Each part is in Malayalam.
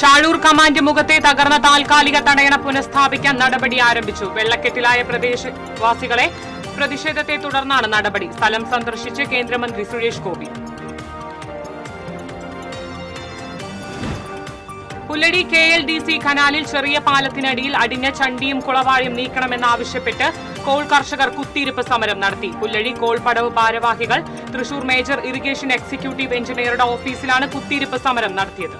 ചാഴൂർ കമാൻഡ് മുഖത്തെ തകർന്ന താൽക്കാലിക തടയണ പുനഃസ്ഥാപിക്കാൻ നടപടി ആരംഭിച്ചു. വെള്ളക്കെട്ടിലായ പ്രദേശവാസികളെ പ്രതിഷേധത്തെ തുടർന്നാണ് നടപടി. സ്ഥലം സന്ദർശിച്ച് കേന്ദ്രമന്ത്രി സുരേഷ് ഗോപി. പുല്ലടി KLDC കനാലിൽ ചെറിയ പാലത്തിനടിയിൽ അടിഞ്ഞ ചണ്ടിയും കുളവാഴയും നീക്കണമെന്നാവശ്യപ്പെട്ട് കോൾ കർഷകർ കുത്തിയിരിപ്പ് സമരം നടത്തി. പുല്ലടി കോൾപടവ് ഭാരവാഹികൾ തൃശൂർ മേജർ ഇറിഗേഷൻ എക്സിക്യൂട്ടീവ് എഞ്ചിനീയറുടെ ഓഫീസിലാണ് കുത്തിയിരിപ്പ് സമരം നടത്തിയത്.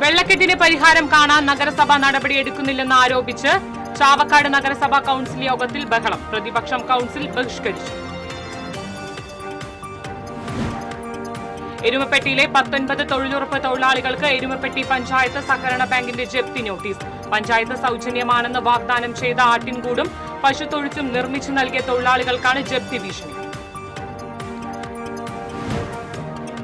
വെള്ളക്കെട്ടിന് പരിഹാരം കാണാൻ നഗരസഭ നടപടിയെടുക്കുന്നില്ലെന്ന് ആരോപിച്ച് ചാവക്കാട് നഗരസഭാ കൌൺസിൽ യോഗത്തിൽ ബഹളം. പ്രതിപക്ഷം കൌൺസിൽ ബഹിഷ്കരിച്ചു. എരുമപ്പെട്ടിയിലെ 19 തൊഴിലുറപ്പ് തൊഴിലാളികൾക്ക് എരുമപ്പെട്ടി പഞ്ചായത്ത് സഹകരണ ബാങ്കിന്റെ ജപ്തി നോട്ടീസ്. പഞ്ചായത്ത് സൗജന്യമാണെന്ന് വാഗ്ദാനം ചെയ്ത ആട്ടിൻകൂടും പശുത്തൊഴുത്തും നിർമ്മിച്ചു നൽകിയ തൊഴിലാളികൾക്കാണ് ജപ്തി ഭീഷണി.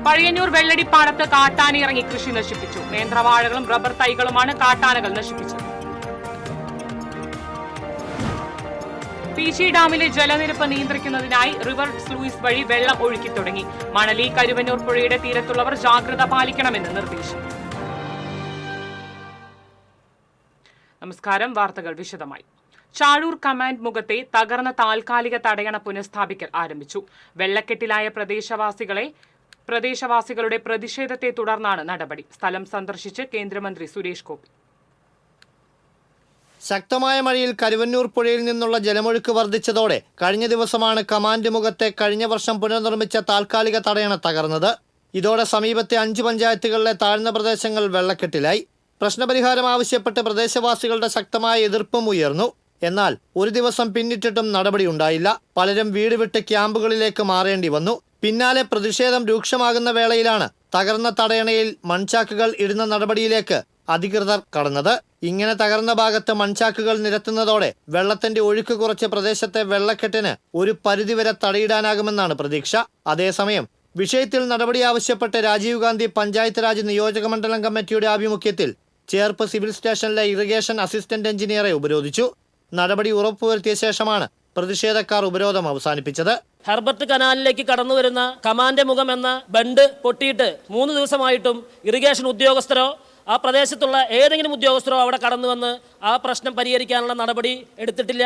പഴയന്നൂർ വെള്ളടിപ്പാടത്ത് കാട്ടാനയിറങ്ങി കൃഷി നശിപ്പിച്ചു. നേന്ത്രവാഴകളും റബ്ബർ തൈകളുമാണ് കാട്ടാനകൾ നശിപ്പിച്ചത്. പീച്ചി ഡാമിലെ ജലനിരപ്പ് നിയന്ത്രിക്കുന്നതിനായി റിവർ സ്ലൂയിസ് വഴി വെള്ളം ഒഴുക്കി തുടങ്ങി. മണലി കരുവന്നൂർ പുഴയുടെ തീരത്തുള്ളവർ ജാഗ്രത പാലിക്കണമെന്ന് നിർദ്ദേശം. നമസ്കാരം. വാർത്തകൾ വിശദമായി. ചാഴൂർ കമാൻഡ് മുഖത്തെ തകർന്ന താൽക്കാലിക തടയണ പുനഃസ്ഥാപിക്കൽ ആരംഭിച്ചു. വെള്ളക്കെട്ടിലായ പ്രദേശവാസികളുടെ പ്രതിഷേധത്തെ തുടർന്നാണ് നടപടി. സ്ഥലം സന്ദർശിച്ച് കേന്ദ്രമന്ത്രി സുരേഷ് ഗോപി. ശക്തമായ മഴയിൽ കരുവന്നൂർ പുഴയിൽ നിന്നുള്ള ജലമൊഴുക്ക് വർദ്ധിച്ചതോടെ കഴിഞ്ഞ ദിവസമാണ് കമാൻഡ് മുഖത്തെ കഴിഞ്ഞ വർഷം പുനർനിർമ്മിച്ച താൽക്കാലിക തടയണ തകർന്നത്. ഇതോടെ സമീപത്തെ 5 പഞ്ചായത്തുകളിലെ താഴ്ന്ന പ്രദേശങ്ങൾ വെള്ളക്കെട്ടിലായി. പ്രശ്നപരിഹാരം ആവശ്യപ്പെട്ട് പ്രദേശവാസികളുടെ ശക്തമായ എതിർപ്പും ഉയർന്നു. എന്നാൽ ഒരു ദിവസം പിന്നിട്ടിട്ടും നടപടിയുണ്ടായില്ല. പലരും വീട് വിട്ട് ക്യാമ്പുകളിലേക്ക് മാറേണ്ടി വന്നു. പിന്നാലെ പ്രതിഷേധം രൂക്ഷമാകുന്ന വേളയിലാണ് തകർന്ന തടയണയിൽ മൺചാക്കുകൾ ഇടുന്ന നടപടിയിലേക്ക് അധികൃതർ കടന്നത്. ഇങ്ങനെ തകർന്ന ഭാഗത്ത് മൺചാക്കുകൾ നിരത്തുന്നതോടെ വെള്ളത്തിന്റെ ഒഴുക്ക് കുറച്ച് പ്രദേശത്തെ വെള്ളക്കെട്ടിന് ഒരു പരിധിവരെ തടയിടാനാകുമെന്നാണ് പ്രതീക്ഷ. അതേസമയം വിഷയത്തിൽ നടപടി ആവശ്യപ്പെട്ട് രാജീവ് ഗാന്ധി പഞ്ചായത്ത് രാജ് നിയോജക മണ്ഡലം കമ്മിറ്റിയുടെ ആഭിമുഖ്യത്തിൽ ചേർപ്പ് സിവിൽ സ്റ്റേഷനിലെ ഇറിഗേഷൻ അസിസ്റ്റന്റ് എഞ്ചിനീയറെ ഉപരോധിച്ചു. നടപടി ഉറപ്പുവരുത്തിയ ശേഷമാണ് പ്രതിഷേധക്കാർ ഉപരോധം അവസാനിപ്പിച്ചത്. ഹെർബർട്ട് കനാലിലേക്ക് കടന്നു വരുന്ന കമാൻഡ് മുഖം എന്ന ബണ്ട് പൊട്ടിയിട്ട് 3 ദിവസമായിട്ടും ഇറിഗേഷൻ ഉദ്യോഗസ്ഥരോ ആ പ്രദേശത്തുള്ള ഏതെങ്കിലും ഉദ്യോഗസ്ഥരോ അവിടെ കടന്നു വന്ന് ആ പ്രശ്നം പരിഹരിക്കാനുള്ള നടപടി എടുത്തിട്ടില്ല.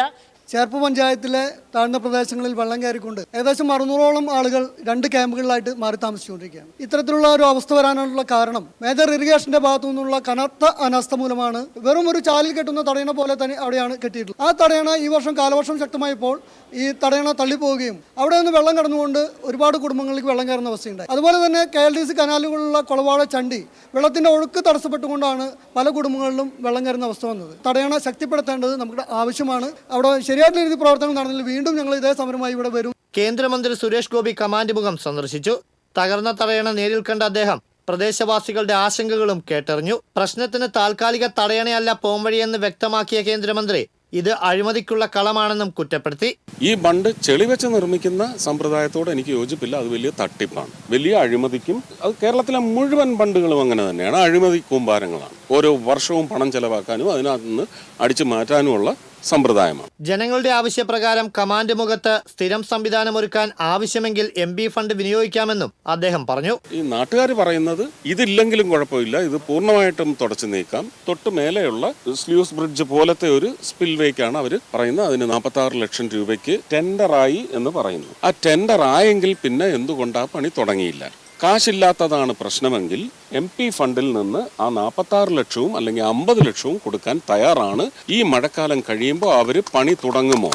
ചേർപ്പ് പഞ്ചായത്തിലെ താഴ്ന്ന പ്രദേശങ്ങളിൽ വെള്ളം കയറിക്കൊണ്ട് ഏകദേശം 600ഓളം ആളുകൾ 2 ക്യാമ്പുകളിലായിട്ട് മാറി താമസിച്ചുകൊണ്ടിരിക്കുകയാണ്. ഇത്തരത്തിലുള്ള ഒരു അവസ്ഥ വരാനുള്ള കാരണം മേജർ ഇറിഗേഷന്റെ ഭാഗത്തു നിന്നുള്ള കനത്ത അനാസ്ഥ മൂലമാണ്. വെറും ഒരു ചാലിൽ കെട്ടുന്ന തടയണ പോലെ തന്നെ അവിടെയാണ് കെട്ടിയിട്ടുള്ളത്. ആ തടയണ ഈ വർഷം കാലവർഷം ശക്തമായപ്പോൾ ഈ തടയണ തള്ളിപ്പോവുകയും അവിടെ നിന്ന് വെള്ളം കടന്നുകൊണ്ട് ഒരുപാട് കുടുംബങ്ങളിലേക്ക് വെള്ളം കയറുന്ന അവസ്ഥയുണ്ടായി. അതുപോലെ തന്നെ KLDC കനാലുകളിലുള്ള കുളവാഴ ചണ്ടി വെള്ളത്തിന്റെ ഒഴുക്ക് തടസ്സപ്പെട്ടുകൊണ്ടാണ് പല കുടുംബങ്ങളിലും വെള്ളം കയറുന്ന അവസ്ഥ വന്നത്. തടയണ ശക്തിപ്പെടുത്തേണ്ടത് നമ്മുടെ ആവശ്യമാണ്. അവിടെ ശരിയായിട്ടുള്ള രീതി പ്രവർത്തനം നടന്നില്ല. വീണ്ടും ഞങ്ങൾ ഇതേ സമരമായി ഇവിടെ വരും. കേന്ദ്രമന്ത്രി സുരേഷ് ഗോപി കമാൻഡ് മുഖം സന്ദർശിച്ചു. തകർന്ന തടയണ നേരിൽ കണ്ട അദ്ദേഹം പ്രദേശവാസികളുടെ ആശങ്കകളും കേട്ടറിഞ്ഞു. പ്രശ്നത്തിന് താൽക്കാലിക തടയണയല്ല പോംവഴിയെന്ന് വ്യക്തമാക്കിയ കേന്ദ്രമന്ത്രി ഇത് അഴിമതിക്കുള്ള കളമാണെന്നും കുറ്റപ്പെടുത്തി. ഈ ബണ്ട് ചെളി വെച്ച് നിർമ്മിക്കുന്ന സമ്പ്രദായത്തോട് എനിക്ക് യോജിപ്പില്ല. അത് വലിയ തട്ടിപ്പാണ്, വലിയ അഴിമതിക്കും. അത് കേരളത്തിലെ മുഴുവൻ ബണ്ടുകളും അങ്ങനെ തന്നെയാണ്. അഴിമതി കൂമ്പാരങ്ങളാണ്. ഓരോ വർഷവും പണം ചെലവാക്കാനും അതിനകത്ത് നിന്ന് അടിച്ചു മാറ്റാനുമുള്ള സമ്പ്രദായമാണ്. ജനങ്ങളുടെ ആവശ്യപ്രകാരം കമാൻഡ് മുഖത്ത് സ്ഥിരം സംവിധാനമൊരുക്കാൻ ആവശ്യമെങ്കിൽ MP ഫണ്ട് വിനിയോഗിക്കാമെന്നും അദ്ദേഹം പറഞ്ഞു. ഈ നാട്ടുകാർ പറയുന്നത് ഇതില്ലെങ്കിലും കുഴപ്പമില്ല, ഇത് പൂർണ്ണമായിട്ടും തുടച്ചു നീക്കാം. തൊട്ട് മേലെയുള്ള സ്ലൂസ് ബ്രിഡ്ജ് പോലത്തെ ഒരു സ്പിൽവേക്കാണ് അവർ പറയുന്നത്. അതിന് 46 ലക്ഷം രൂപയ്ക്ക് ടെൻഡറായി എന്ന് പറയുന്നു. ആ ടെൻഡർ ആയെങ്കിൽ പിന്നെ എന്തുകൊണ്ട് ആ പണി തുടങ്ങിയില്ല? കാശില്ലാത്തതാണ് പ്രശ്നമെങ്കിൽ MP ഫണ്ടിൽ നിന്ന് ആ 46 ലക്ഷവും അല്ലെങ്കിൽ 50 ലക്ഷവും കൊടുക്കാൻ തയ്യാറാണ്. ഈ മഴക്കാലം കഴിയുമ്പോൾ അവർ പണി തുടങ്ങുമോ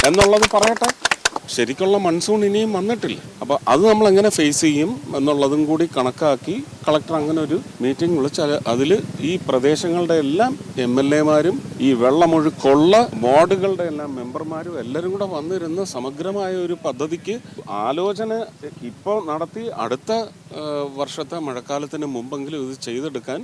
എന്നുള്ളത് പറയട്ടെ. ശരിക്കുള്ള മൺസൂൺ ഇനിയും വന്നിട്ടില്ല. അപ്പോൾ അത് നമ്മൾ എങ്ങനെ ഫേസ് ചെയ്യും എന്നുള്ളതും കൂടി കണക്കാക്കി കളക്ടർ അങ്ങനെ ഒരു മീറ്റിംഗ് വിളിച്ചാൽ അതിൽ ഈ പ്രദേശങ്ങളുടെ എല്ലാം MLA-മാരും ഈ വെള്ളമൊഴുക്കുള്ള വാർഡുകളുടെ എല്ലാം മെമ്പർമാരും എല്ലാവരും കൂടെ വന്നിരുന്ന സമഗ്രമായ ഒരു പദ്ധതിക്ക് ആലോചന ഇപ്പോൾ നടത്തി അടുത്ത വർഷത്തെ മഴക്കാലത്തിന് മുമ്പെങ്കിലും ഇത് ചെയ്തെടുക്കാൻ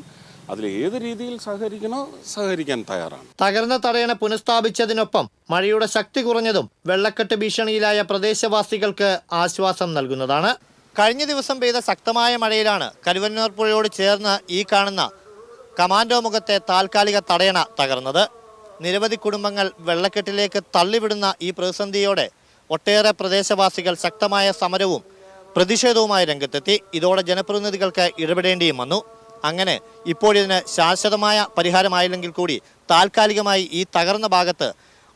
അതിൽ ഏത് രീതിയിൽ സഹകരിക്കാൻ തയ്യാറാണ്. തകർന്ന തടയണ പുനഃസ്ഥാപിച്ചതിനൊപ്പം മഴയുടെ ശക്തി കുറഞ്ഞതും വെള്ളക്കെട്ട് ഭീഷണിയിലായ പ്രദേശവാസികൾക്ക് ആശ്വാസം നൽകുന്നതാണ്. കഴിഞ്ഞ ദിവസം പെയ്ത ശക്തമായ മഴയിലാണ് കരുവന്നൂർ പുഴയോട് ചേർന്ന് ഈ കാണുന്ന കമാൻഡോ മുഖത്തെ താൽക്കാലിക തടയണ തകർന്നത്. നിരവധി കുടുംബങ്ങൾ വെള്ളക്കെട്ടിലേക്ക് തള്ളിവിടുന്ന ഈ പ്രതിസന്ധിയോടെ ഒട്ടേറെ പ്രദേശവാസികൾ ശക്തമായ സമരവും പ്രതിഷേധവുമായി രംഗത്തെത്തി. ഇതോടെ ജനപ്രതിനിധികൾക്ക് ഇടപെടേണ്ടിയും വന്നു. അങ്ങനെ ഇപ്പോഴിതിന് ശാശ്വതമായ പരിഹാരമായില്ലെങ്കിൽ കൂടി താൽക്കാലികമായി ഈ തകർന്ന ഭാഗത്ത്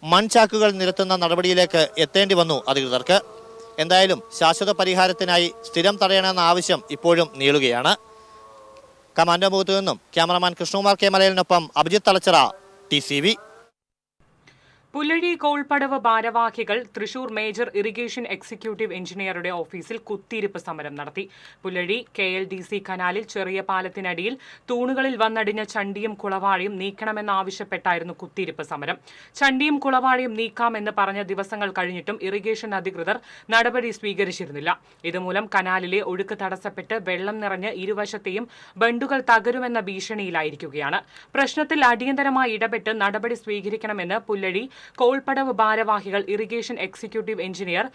മൺചാക്കുകൾ നിരത്തുന്ന നടപടിയിലേക്ക് എത്തേണ്ടി വന്നു അധികൃതർക്ക്. എന്തായാലും ശാശ്വത പരിഹാരത്തിനായി സ്ഥിരം തടയണമെന്ന ആവശ്യം ഇപ്പോഴും നീളുകയാണ്. കമാൻഡോ മുഖത്തു നിന്നും ക്യാമറമാൻ കൃഷ്ണകുമാർ കെ മലയലിനൊപ്പം അഭിജിത്ത് തലച്ചിറ, TCV. പുല്ലഴി കോൾപടവ് ഭാരവാഹികൾ തൃശൂർ മേജർ ഇറിഗേഷൻ എക്സിക്യൂട്ടീവ് എഞ്ചിനീയറുടെ ഓഫീസിൽ കുത്തിയിരിപ്പ് സമരം നടത്തി. പുല്ലഴി KLDC കനാലിൽ ചെറിയ പാലത്തിനടിയിൽ തൂണുകളിൽ വന്നടിഞ്ഞ ചണ്ടിയും കുളവാഴയും നീക്കണമെന്നാവശ്യപ്പെട്ടായിരുന്നു കുത്തിയിരിപ്പ് സമരം. ചണ്ടിയും കുളവാഴയും നീക്കാമെന്ന് പറഞ്ഞ ദിവസങ്ങൾ കഴിഞ്ഞിട്ടും ഇറിഗേഷൻ അധികൃതർ നടപടി സ്വീകരിച്ചിരുന്നില്ല. ഇതുമൂലം കനാലിലെ ഒഴുക്ക് തടസ്സപ്പെട്ട് വെള്ളം നിറഞ്ഞ് ഇരുവശത്തെയും ബണ്ടുകൾ തകരുമെന്ന ഭീഷണിയിലായിരിക്കുകയാണ്. പ്രശ്നത്തിൽ അടിയന്തരമായി ഇടപെട്ട് നടപടി സ്വീകരിക്കണമെന്ന് പുല്ലഴി കോൾപടവ് ഭാരവാഹികൾ ഇറിഗേഷൻ എക്സിക്യൂട്ടീവ് എഞ്ചിനീയർ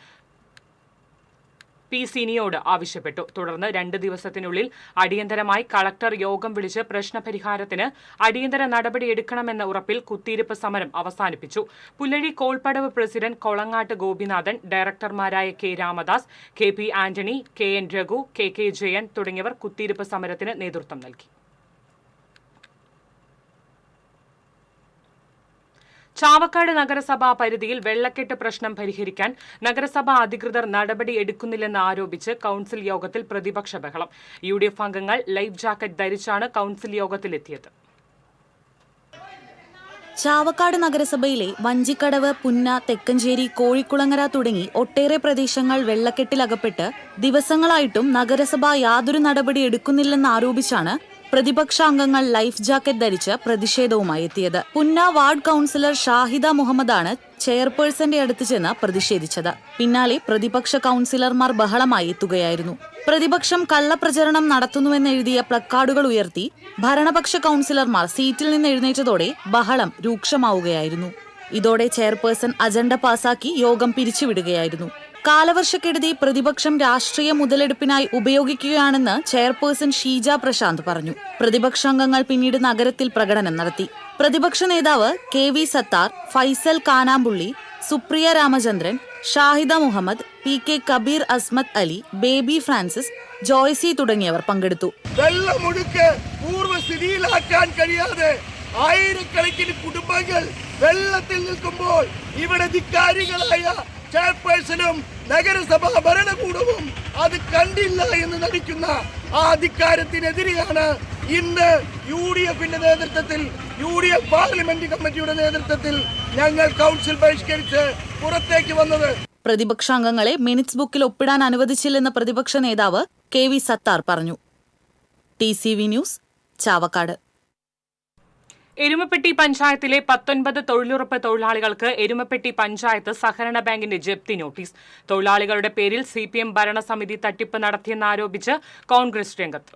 P. സിനിയോട് ആവശ്യപ്പെട്ടു. തുടർന്ന് 2 ദിവസത്തിനുള്ളിൽ അടിയന്തരമായി കളക്ടർ യോഗം വിളിച്ച് പ്രശ്നപരിഹാരത്തിന് അടിയന്തര നടപടിയെടുക്കണമെന്ന ഉറപ്പിൽ കുത്തിയിരിപ്പ് സമരം അവസാനിപ്പിച്ചു. പുല്ലഴി കോൾപടവ് പ്രസിഡന്റ് കൊളങ്ങാട്ട് ഗോപിനാഥൻ, ഡയറക്ടർമാരായ K. Ramadas, KP. Antony, KN. Raghu, KK. Jayan തുടങ്ങിയവർ കുത്തിയിരിപ്പ് സമരത്തിന് നേതൃത്വം നൽകി. ചാവക്കാട് നഗരസഭാ പരിധിയിൽ വെള്ളക്കെട്ട് പ്രശ്നം പരിഹരിക്കാൻ നഗരസഭാ അധികൃതർ നടപടി എടുക്കുന്നില്ലെന്ന് ആരോപിച്ച് കൌൺസിൽ യോഗത്തിൽ പ്രതിപക്ഷ ബഹളം. UDF അംഗങ്ങൾ ലൈഫ് ജാക്കറ്റ് ധരിച്ചാണ് കൌൺസിൽ യോഗത്തിലെത്തിയത്. ചാവക്കാട് നഗരസഭയിലെ വഞ്ചിക്കടവ്, പുന്ന, തെക്കഞ്ചേരി, കോഴിക്കുളങ്ങര തുടങ്ങി ഒട്ടേറെ പ്രദേശങ്ങൾ വെള്ളക്കെട്ടിലകപ്പെട്ട് ദിവസങ്ങളായിട്ടും നഗരസഭ യാതൊരു നടപടി എടുക്കുന്നില്ലെന്നാരോപിച്ചാണ് പ്രതിപക്ഷാംഗങ്ങൾ ലൈഫ് ജാക്കറ്റ് ധരിച്ച് പ്രതിഷേധവുമായി എത്തിയത്. പുന്ന വാർഡ് കൌൺസിലർ ഷാഹിദ മുഹമ്മദാണ് ചെയർപേഴ്സന്റെ അടുത്ത് ചെന്ന് പ്രതിഷേധിച്ചത്. പിന്നാലെ പ്രതിപക്ഷ കൌൺസിലർമാർ ബഹളമായി എത്തുകയായിരുന്നു. പ്രതിപക്ഷം കള്ളപ്രചരണം നടത്തുന്നുവെന്നെഴുതിയ പ്ലക്കാർഡുകൾ ഉയർത്തി ഭരണപക്ഷ കൌൺസിലർമാർ സീറ്റിൽ നിന്ന് എഴുന്നേറ്റതോടെ ബഹളം രൂക്ഷമാവുകയായിരുന്നു. ഇതോടെ ചെയർപേഴ്സൺ അജണ്ട പാസാക്കി യോഗം പിരിച്ചുവിടുകയായിരുന്നു. കാലവർഷക്കെടുതി പ്രതിപക്ഷം രാഷ്ട്രീയ മുതലെടുപ്പിനായി ഉപയോഗിക്കുകയാണെന്ന് ചെയർപേഴ്സൺ ഷീജ പ്രശാന്ത് പറഞ്ഞു. പ്രതിപക്ഷാംഗങ്ങൾ പിന്നീട് നഗരത്തിൽ പ്രകടനം നടത്തി. പ്രതിപക്ഷ നേതാവ് KV Sathar, Faisal Kanampully, Supriya Ramachandran, Shahida Muhammad, PK Kabeer, Asmath Ali, Baby Francis, Joycy തുടങ്ങിയവർ പങ്കെടുത്തു. വെള്ളമൊഴുക്ക് പൂർവ്വസ്ഥിതിയിലാക്കാൻ കഴിയാതെ ആയിരക്കണക്കിന് കുടുംബങ്ങൾ വെള്ളത്തിൽ നിൽക്കുമ്പോൾ ഇവിടെ ധിക്കാരികളായ ചെയർപേഴ്സണും നഗരസഭാ ഭരണകൂടവും അത് കണ്ടില്ല എന്ന് നടിക്കുന്ന ആ അധികാരത്തിനെതിരെയാണ് ഇന്ന് UDFന്റെ നേതൃത്വത്തിൽ, UDF പാർലമെന്റ് കമ്മിറ്റിയുടെ നേതൃത്വത്തിൽ ഞങ്ങൾ കൗൺസിൽ ബഹിഷ്കരിച്ച് പുറത്തേക്ക് വന്നത്. പ്രതിപക്ഷാംഗങ്ങളെ മിനിറ്റ്സ് ബുക്കിൽ ഒപ്പിടാൻ അനുവദിച്ചില്ലെന്ന് പ്രതിപക്ഷ നേതാവ് KV സത്താർ പറഞ്ഞു. TCV news, Chavakkad. എരുമപ്പെട്ടി പഞ്ചായത്തിലെ 19 തൊഴിലുറപ്പ് തൊഴിലാളികൾക്ക് എരുമപ്പെട്ടി പഞ്ചായത്ത് സഹകരണ ബാങ്കിന്റെ ജപ്തി നോട്ടീസ്. തൊഴിലാളികളുടെ പേരിൽ CPM ഭരണസമിതി തട്ടിപ്പ് നടത്തിയെന്നാരോപിച്ച് കോൺഗ്രസ് രംഗത്ത്.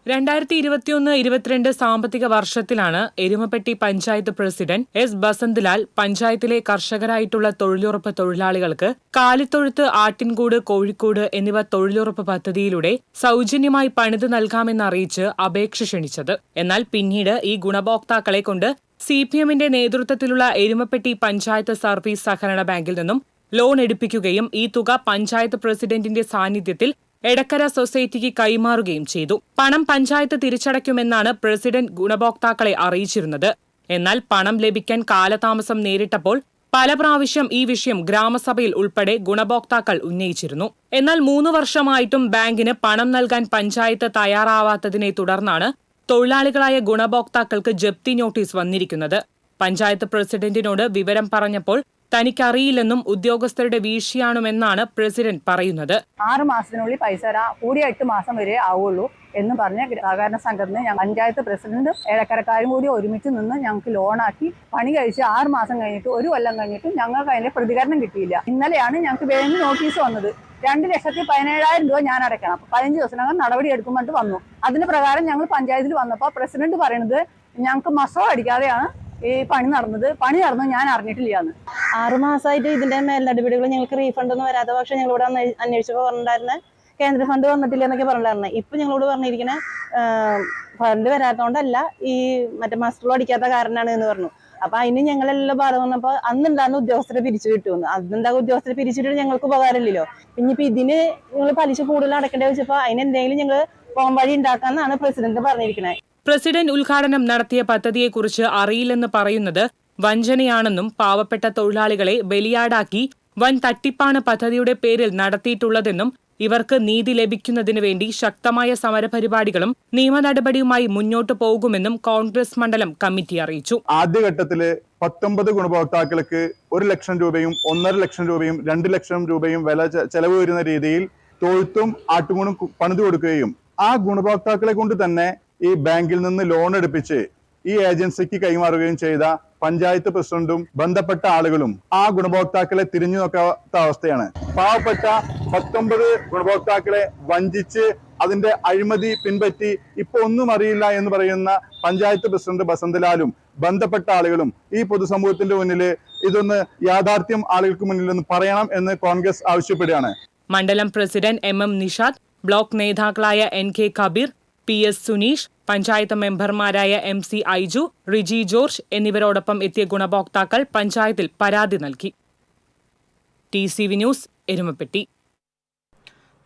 2021-22 സാമ്പത്തിക വർഷത്തിലാണ് എരുമപ്പെട്ടി പഞ്ചായത്ത് പ്രസിഡന്റ് S. ബസന്ത്ലാൽ പഞ്ചായത്തിലെ കർഷകരായിട്ടുള്ള തൊഴിലുറപ്പ് തൊഴിലാളികൾക്ക് കാലിത്തൊഴുത്ത്, ആട്ടിൻകൂട്, കോഴിക്കോട് എന്നിവ തൊഴിലുറപ്പ് പദ്ധതിയിലൂടെ സൗജന്യമായി പണിത് നൽകാമെന്നറിയിച്ച് അപേക്ഷ ക്ഷണിച്ചത്. എന്നാൽ പിന്നീട് ഈ ഗുണഭോക്താക്കളെ കൊണ്ട് CPMന്റെ നേതൃത്വത്തിലുള്ള എരുമപ്പെട്ടി പഞ്ചായത്ത് സർവീസ് സഹകരണ ബാങ്കിൽ നിന്നും ലോൺ എടുപ്പിക്കുകയും ഈ തുക പഞ്ചായത്ത് പ്രസിഡന്റിന്റെ സാന്നിധ്യത്തിൽ എടക്കര സൊസൈറ്റിക്ക് കൈമാറുകയും ചെയ്തു. പണം പഞ്ചായത്ത് തിരിച്ചടയ്ക്കുമെന്നാണ് പ്രസിഡന്റ് ഗുണഭോക്താക്കളെ അറിയിച്ചിരുന്നത്. എന്നാൽ പണം ലഭിക്കാൻ കാലതാമസം നേരിട്ടപ്പോൾ പല പ്രാവശ്യം ഈ വിഷയം ഗ്രാമസഭയിൽ ഉൾപ്പെടെ ഗുണഭോക്താക്കൾ ഉന്നയിച്ചിരുന്നു. എന്നാൽ 3 വർഷമായിട്ടും ബാങ്കിന് പണം നൽകാൻ പഞ്ചായത്ത് തയ്യാറാവാത്തതിനെ തുടർന്നാണ് തൊഴിലാളികളായ ഗുണഭോക്താക്കൾക്ക് ജപ്തി നോട്ടീസ് വന്നിരിക്കുന്നത്. പഞ്ചായത്ത് പ്രസിഡന്റിനോട് വിവരം പറഞ്ഞപ്പോൾ തനിക്കറിയില്ലെന്നും ഉദ്യോഗസ്ഥരുടെ വീഴ്ചയാണെന്നാണ് പ്രസിഡന്റ് പറയുന്നത്. 6 മാസത്തിനുള്ളിൽ പൈസ കൂടിയ 8 മാസം വരെ ആവുള്ളൂ എന്ന് പറഞ്ഞ സഹകരണ സംഘത്തിന് പഞ്ചായത്ത് പ്രസിഡന്റും ഇടക്കരക്കാരും കൂടി ഒരുമിച്ച് നിന്ന് ഞങ്ങൾക്ക് ലോണാക്കി പണി കഴിച്ച് 6 മാസം കഴിഞ്ഞിട്ട് 1 കൊല്ലം കഴിഞ്ഞിട്ടും ഞങ്ങൾക്ക് അതിന്റെ പ്രതികരണം കിട്ടിയില്ല. ഇന്നലെയാണ് ഞങ്ങൾക്ക് ബാങ്ക് നോട്ടീസ് വന്നത്. 2,17,000 രൂപ ഞാൻ അടയ്ക്കണം. 15 ദിവസത്തിനകം നടപടി എടുക്കുമ്പോൾ വന്നു. അതിന് പ്രകാരം ഞങ്ങൾ പഞ്ചായത്തിൽ വന്നപ്പോൾ പ്രസിഡന്റ് പറയുന്നത് ഞങ്ങൾക്ക് മസോ അടിക്കാതെയാണ് ഈ പണി നടന്നത്. പണി നടന്നത് ഞാൻ അറിഞ്ഞിട്ടില്ല എന്ന്. 6 മാസമായിട്ട് ഇതിന്റെ മേൽനടപടികൾ ഞങ്ങൾക്ക് റീഫണ്ട് ഒന്നും വരാത്ത പക്ഷെ ഞങ്ങളിവിടെ അന്വേഷിച്ചപ്പോൾ പറഞ്ഞിട്ടുണ്ടായിരുന്നെ കേന്ദ്ര ഫണ്ട് വന്നിട്ടില്ല എന്നൊക്കെ പറഞ്ഞിട്ടുണ്ടായിരുന്നെ. ഇപ്പൊ ഞങ്ങളോട് പറഞ്ഞിരിക്കണേ ഫണ്ട് വരാത്തതുകൊണ്ടല്ല, ഈ മറ്റേ മസ്റ്റർ അടിക്കാത്ത കാരണമാണ് എന്ന് പറഞ്ഞു. അപ്പൊ അതിന് ഞങ്ങളെല്ലാം ബാധ വന്നപ്പോ അന്നുണ്ടാകുന്ന ഉദ്യോഗസ്ഥരെ പിരിച്ചു കിട്ടുമെന്ന്. അന്നുണ്ടാകുന്ന ഉദ്യോഗസ്ഥരെ പിരിച്ചിട്ട് ഞങ്ങൾക്ക് ഉപകാരമില്ലല്ലോ. പിന്നെ ഇപ്പൊ ഇതിന് ഞങ്ങൾ പലിശ കൂടുതൽ അടക്കേണ്ടി വെച്ചപ്പോ അതിനെന്തെങ്കിലും ഞങ്ങൾ പോം വഴി ഉണ്ടാക്കാന്നാണ് പ്രസിഡന്റ് പറഞ്ഞിരിക്കുന്നത്. പ്രസിഡന്റ് ഉദ്ഘാടനം നടത്തിയ പദ്ധതിയെക്കുറിച്ച് അറിയില്ലെന്ന് പറയുന്നത് വഞ്ചനയാണെന്നും പാവപ്പെട്ട തൊഴിലാളികളെ ബലിയാടാക്കി വൻ തട്ടിപ്പാണ് പദ്ധതിയുടെ പേരിൽ നടത്തിയിട്ടുള്ളതെന്നും ഇവർക്ക് നീതി ലഭിക്കുന്നതിന് വേണ്ടി ശക്തമായ സമരപരിപാടികളും നിയമ നടപടിയുമായി മുന്നോട്ടു പോകുമെന്നും കോൺഗ്രസ് മണ്ഡലം കമ്മിറ്റി അറിയിച്ചു. ആദ്യഘട്ടത്തില് 19 ഗുണഭോക്താക്കൾക്ക് 1 ലക്ഷം രൂപയും 1.5 ലക്ഷം രൂപയും 2 ലക്ഷം രൂപയും ചെലവ് വരുന്ന രീതിയിൽ തൊഴുത്തും ആട്ടുകൂണും പണിതു കൊടുക്കുകയും ആ ഗുണഭോക്താക്കളെ കൊണ്ട് തന്നെ ഈ ബാങ്കിൽ നിന്ന് ലോൺ എടുപ്പിച്ച് ഈ ഏജൻസിക്ക് കൈമാറുകയും ചെയ്ത പഞ്ചായത്ത് പ്രസിഡന്റും ബന്ധപ്പെട്ട ആളുകളും ആ ഗുണഭോക്താക്കളെ തിരിഞ്ഞു നോക്കാത്ത അവസ്ഥയാണ്. പാവപ്പെട്ട 19 ഗുണഭോക്താക്കളെ വഞ്ചിച്ച് അതിന്റെ അഴിമതി പിൻപറ്റി ഇപ്പൊ ഒന്നും അറിയില്ല എന്ന് പറയുന്ന പഞ്ചായത്ത് പ്രസിഡന്റ് ബസന്തലാലും ബന്ധപ്പെട്ട ആളുകളും ഈ പൊതുസമൂഹത്തിന്റെ മുന്നിൽ ഇതൊന്ന് യാഥാർത്ഥ്യം ആളുകൾക്ക് മുന്നിൽ ഒന്ന് പറയണം എന്ന് കോൺഗ്രസ് ആവശ്യപ്പെടുകയാണ്. മണ്ഡലം പ്രസിഡന്റ് MM നിഷാദ്, ബ്ലോക്ക് നേതാക്കളായ NK കബീർ, PS സുനീഷ്, പഞ്ചായത്ത് മെമ്പർമാരായ MC ഐജു, റിജി ജോർജ് എന്നിവരോടൊപ്പം എത്തിയ ഗുണഭോക്താക്കൾ പഞ്ചായത്തിൽ പരാതി നൽകി. TCV news, Erumapetty.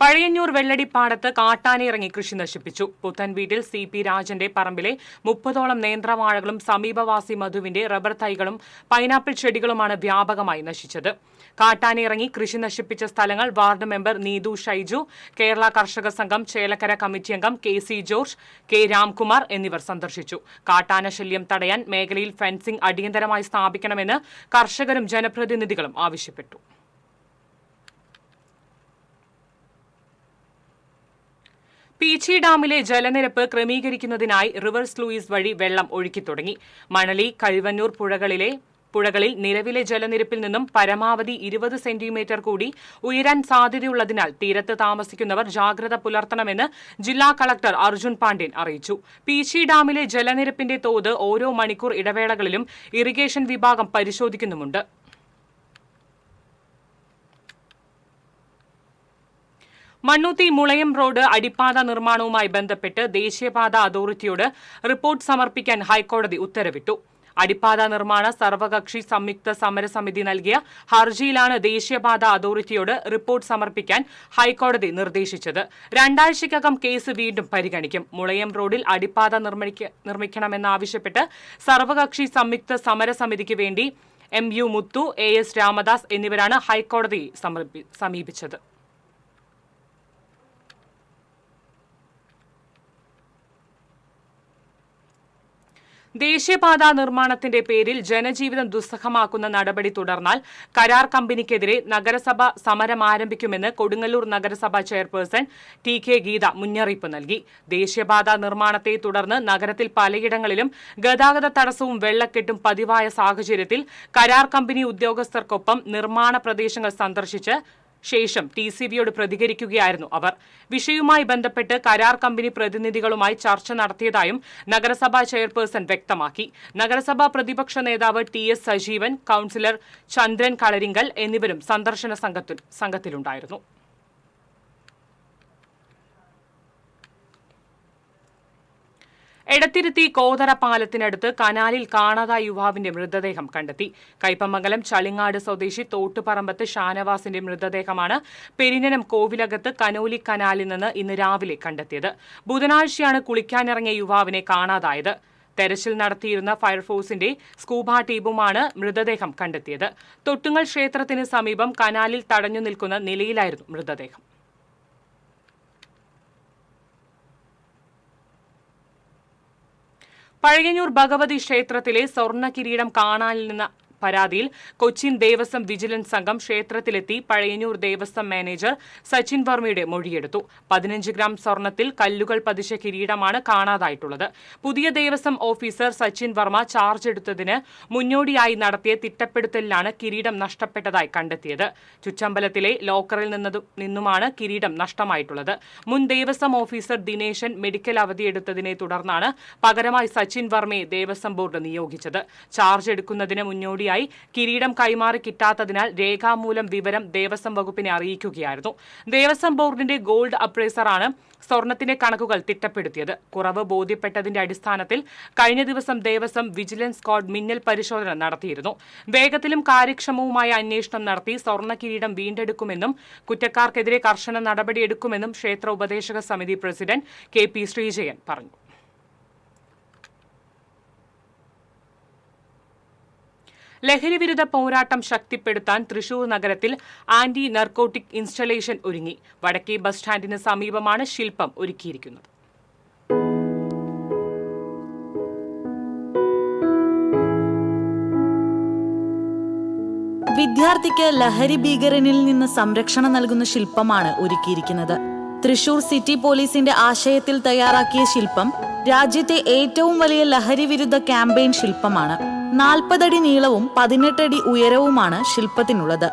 പഴയന്നൂർ വെള്ളടിപ്പാടത്ത് കാട്ടാനയിറങ്ങി കൃഷി നശിപ്പിച്ചു. പുത്തൻവീട്ടിൽ CP രാജന്റെ പറമ്പിലെ 30ഓളം നേന്ത്രവാഴകളും സമീപവാസി മധുവിന്റെ റബ്ബർ തൈകളും പൈനാപ്പിൾ ചെടികളുമാണ് വ്യാപകമായി നശിച്ചത്. കാട്ടാനയിറങ്ങി കൃഷി നശിപ്പിച്ച സ്ഥലങ്ങൾ വാർഡ് മെമ്പർ നീതു ഷൈജു, കേരള കർഷക സംഘം ചേലക്കര കമ്മിറ്റി അംഗം KC ജോർജ്, K രാംകുമാർ എന്നിവർ സന്ദർശിച്ചു. കാട്ടാന ശല്യം തടയാൻ മേഖലയിൽ ഫെൻസിംഗ് അടിയന്തരമായി സ്ഥാപിക്കണമെന്ന് കർഷകരും ജനപ്രതിനിധികളും ആവശ്യപ്പെട്ടു. പീച്ചി ഡാമിലെ ജലനിരപ്പ് ക്രമീകരിക്കുന്നതിനായി റിവേഴ്സ് ലൂയിസ് വഴി വെള്ളം ഒഴുക്കിത്തുടങ്ങി. മണലി, കഴിവന്നൂർ പുഴകളിൽ നിലവിലെ ജലനിരപ്പിൽ നിന്നും പരമാവധി 20 സെന്റിമീറ്റർ കൂടി ഉയരാൻ സാധ്യതയുള്ളതിനാൽ തീരത്ത് താമസിക്കുന്നവർ ജാഗ്രത പുലർത്തണമെന്ന് ജില്ലാ കളക്ടർ അർജുൻ പാണ്ഡ്യൻ അറിയിച്ചു. പീച്ചി ഡാമിലെ ജലനിരപ്പിന്റെ തോത് ഓരോ മണിക്കൂർ ഇടവേളകളിലും ഇറിഗേഷൻ വിഭാഗം പരിശോധിക്കുന്നുമുണ്ട്. മണ്ണുത്തി മുളയം റോഡ് അടിപ്പാത നിർമ്മാണവുമായി ബന്ധപ്പെട്ട് ദേശീയപാത അതോറിറ്റിയോട് റിപ്പോർട്ട് സമർപ്പിക്കാൻ ഹൈക്കോടതി ഉത്തരവിട്ടു. അടിപ്പാത നിർമ്മാണ സർവകക്ഷി സംയുക്ത സമരസമിതി നൽകിയ ഹർജിയിലാണ് ദേശീയപാത അതോറിറ്റിയോട് റിപ്പോർട്ട് സമർപ്പിക്കാൻ ഹൈക്കോടതി നിർദ്ദേശിച്ചത്. 2 ആഴ്ചയ്ക്കകം കേസ് വീണ്ടും പരിഗണിക്കും. മുളയം റോഡിൽ അടിപ്പാത നിർമ്മിക്കണമെന്നാവശ്യപ്പെട്ട് സർവകക്ഷി സംയുക്ത സമരസമിതിക്ക് വേണ്ടി MU മുത്തു, AS രാമദാസ് എന്നിവരാണ് ഹൈക്കോടതിയെ സമീപിച്ചത്. ദേശീയപാത നിർമ്മാണത്തിന്റെ പേരിൽ ജനജീവിതം ദുസ്സഹമാക്കുന്ന നടപടി തുടർന്നാൽ കരാർ കമ്പനിക്കെതിരെ നഗരസഭ സമരം ആരംഭിക്കുമെന്ന് കൊടുങ്ങല്ലൂർ നഗരസഭ ചെയർപേഴ്സൺ TK ഗീത മുന്നറിയിപ്പ് നൽകി. ദേശീയപാത നിർമ്മാണത്തെ തുടർന്ന് നഗരത്തിൽ പലയിടങ്ങളിലും ഗതാഗത തടസ്സവും വെള്ളക്കെട്ടും പതിവായ സാഹചര്യത്തിൽ കരാർ കമ്പനി ഉദ്യോഗസ്ഥർക്കൊപ്പം നിർമ്മാണ പ്രദേശങ്ങൾ സന്ദർശിച്ച് ശേഷം TCBയോട് പ്രതികരിക്കുകയായിരുന്നു അവർ. വിഷയവുമായി ബന്ധപ്പെട്ട് കരാർ കമ്പനി പ്രതിനിധികളുമായി ചർച്ച നടത്തിയതായും നഗരസഭാ ചെയർപേഴ്സൺ വ്യക്തമാക്കി. നഗരസഭാ പ്രതിപക്ഷ നേതാവ് TS സജീവൻ, കൌൺസിലർ ചന്ദ്രൻ കളരിങ്കൽ എന്നിവരും സന്ദർശന സംഘത്തിലുണ്ടായിരുന്നു. എടത്തിരുത്തി കോതറ പാലത്തിനടുത്ത് കനാലിൽ കാണാതായ യുവാവിന്റെ മൃതദേഹം കണ്ടെത്തി. കയ്പമംഗലം ചളിങ്ങാട് സ്വദേശി തോട്ടുപറമ്പത്ത് ഷാനവാസിന്റെ മൃതദേഹമാണ് പെരിഞ്ഞനം കോവിലകത്ത് കനോലി കനാലിൽ നിന്ന് ഇന്ന് രാവിലെ കണ്ടെത്തിയത്. ബുധനാഴ്ചയാണ് കുളിക്കാനിറങ്ങിയ യുവാവിനെ കാണാതായത്. തെരച്ചിൽ നടത്തിയിരുന്ന ഫയർഫോഴ്സിന്റെ സ്കൂബ ടീമുമാണ് മൃതദേഹം കണ്ടെത്തിയത്. തൊട്ടുങ്ങൽ ക്ഷേത്രത്തിന് സമീപം കനാലിൽ തടഞ്ഞു നിൽക്കുന്ന നിലയിലായിരുന്നു മൃതദേഹം. പഴയന്നൂർ ഭഗവതി ക്ഷേത്രത്തിലെ സ്വർണ്ണ കിരീടം കാണാനില്ലെന്ന പരാതിയിൽ കൊച്ചിൻ ദേവസ്വം വിജിലൻസ് സംഘം ക്ഷേത്രത്തിലെത്തി പഴയന്നൂർ ദേവസ്വം മാനേജർ സച്ചിൻ വർമ്മയുടെ മൊഴിയെടുത്തു. 15 ഗ്രാം സ്വർണത്തിൽ കല്ലുകൾ പതിച്ച കിരീടമാണ് കാണാതായിട്ടുള്ളത്. പുതിയ ദേവസ്വം ഓഫീസർ സച്ചിൻ വർമ്മ ചാർജ് എടുത്തതിന് മുന്നോടിയായി നടത്തിയ തിട്ടപ്പെടുത്തലിലാണ് കിരീടം നഷ്ടപ്പെട്ടതായി കണ്ടെത്തിയത്. ചുറ്റമ്പലത്തിലെ ലോക്കറിൽ നിന്നുമാണ് കിരീടം നഷ്ടമായിട്ടുള്ളത്. മുൻ ദേവസ്വം ഓഫീസർ ദിനേശൻ മെഡിക്കൽ അവധിയെടുത്തതിനെ തുടർന്നാണ് പകരമായി സച്ചിൻ വർമ്മയെ ദേവസ്വം ബോർഡ് നിയോഗിച്ചത്. ചാർജ് എടുക്കുന്നതിന് മുന്നോടി നടപടിയായി കിരീടം കൈമാറി കിട്ടാത്തതിനാൽ രേഖാമൂലം വിവരം ദേവസ്വം വകുപ്പിനെ അറിയിക്കുകയായിരുന്നു. ദേവസ്വം ബോർഡിന്റെ ഗോൾഡ് അപ്രൈസറാണ് സ്വർണത്തിന്റെ കണക്കുകൾ തിട്ടപ്പെടുത്തിയത്. കുറവ് ബോധ്യപ്പെട്ടതിന്റെ അടിസ്ഥാനത്തിൽ കഴിഞ്ഞ ദിവസം ദേവസ്വം വിജിലൻസ് സ്ക്വാഡ് മിന്നൽ പരിശോധന നടത്തിയിരുന്നു. വേഗത്തിലും കാര്യക്ഷമവുമായ അന്വേഷണം നടത്തി സ്വർണ്ണ കിരീടം വീണ്ടെടുക്കുമെന്നും കുറ്റക്കാർക്കെതിരെ കർശന നടപടിയെടുക്കുമെന്നും ക്ഷേത്ര ഉപദേശക സമിതി പ്രസിഡന്റ് KP ശ്രീജയൻ പറഞ്ഞു. ലഹരിവിരുദ്ധ പോരാട്ടം ശക്തിപ്പെടുത്താൻ തൃശൂർ നഗരത്തിൽ ആന്റി നർക്കോട്ടിക് ഇൻസ്റ്റലേഷൻ ഒരുങ്ങി. വടക്കേ ബസ് സ്റ്റാൻഡിന് സമീപമാണ് ശില്പം ഒരുക്കിയിരിക്കുന്നത്. വിദ്യാർത്ഥിക്ക് ലഹരി ഭീകരനിൽ നിന്ന് സംരക്ഷണം നൽകുന്ന ശില്പമാണ് ഒരുക്കിയിരിക്കുന്നത്. തൃശൂർ സിറ്റി പോലീസിന്റെ ആശയത്തിൽ തയ്യാറാക്കിയ ശില്പം രാജ്യത്തെ ഏറ്റവും വലിയ ലഹരി വിരുദ്ധ ക്യാമ്പയിൻ ശില്പമാണ്. 40 അടി നീളവും 18 അടി ഉയരവുമാണ് ശില്പത്തിനുള്ളത്.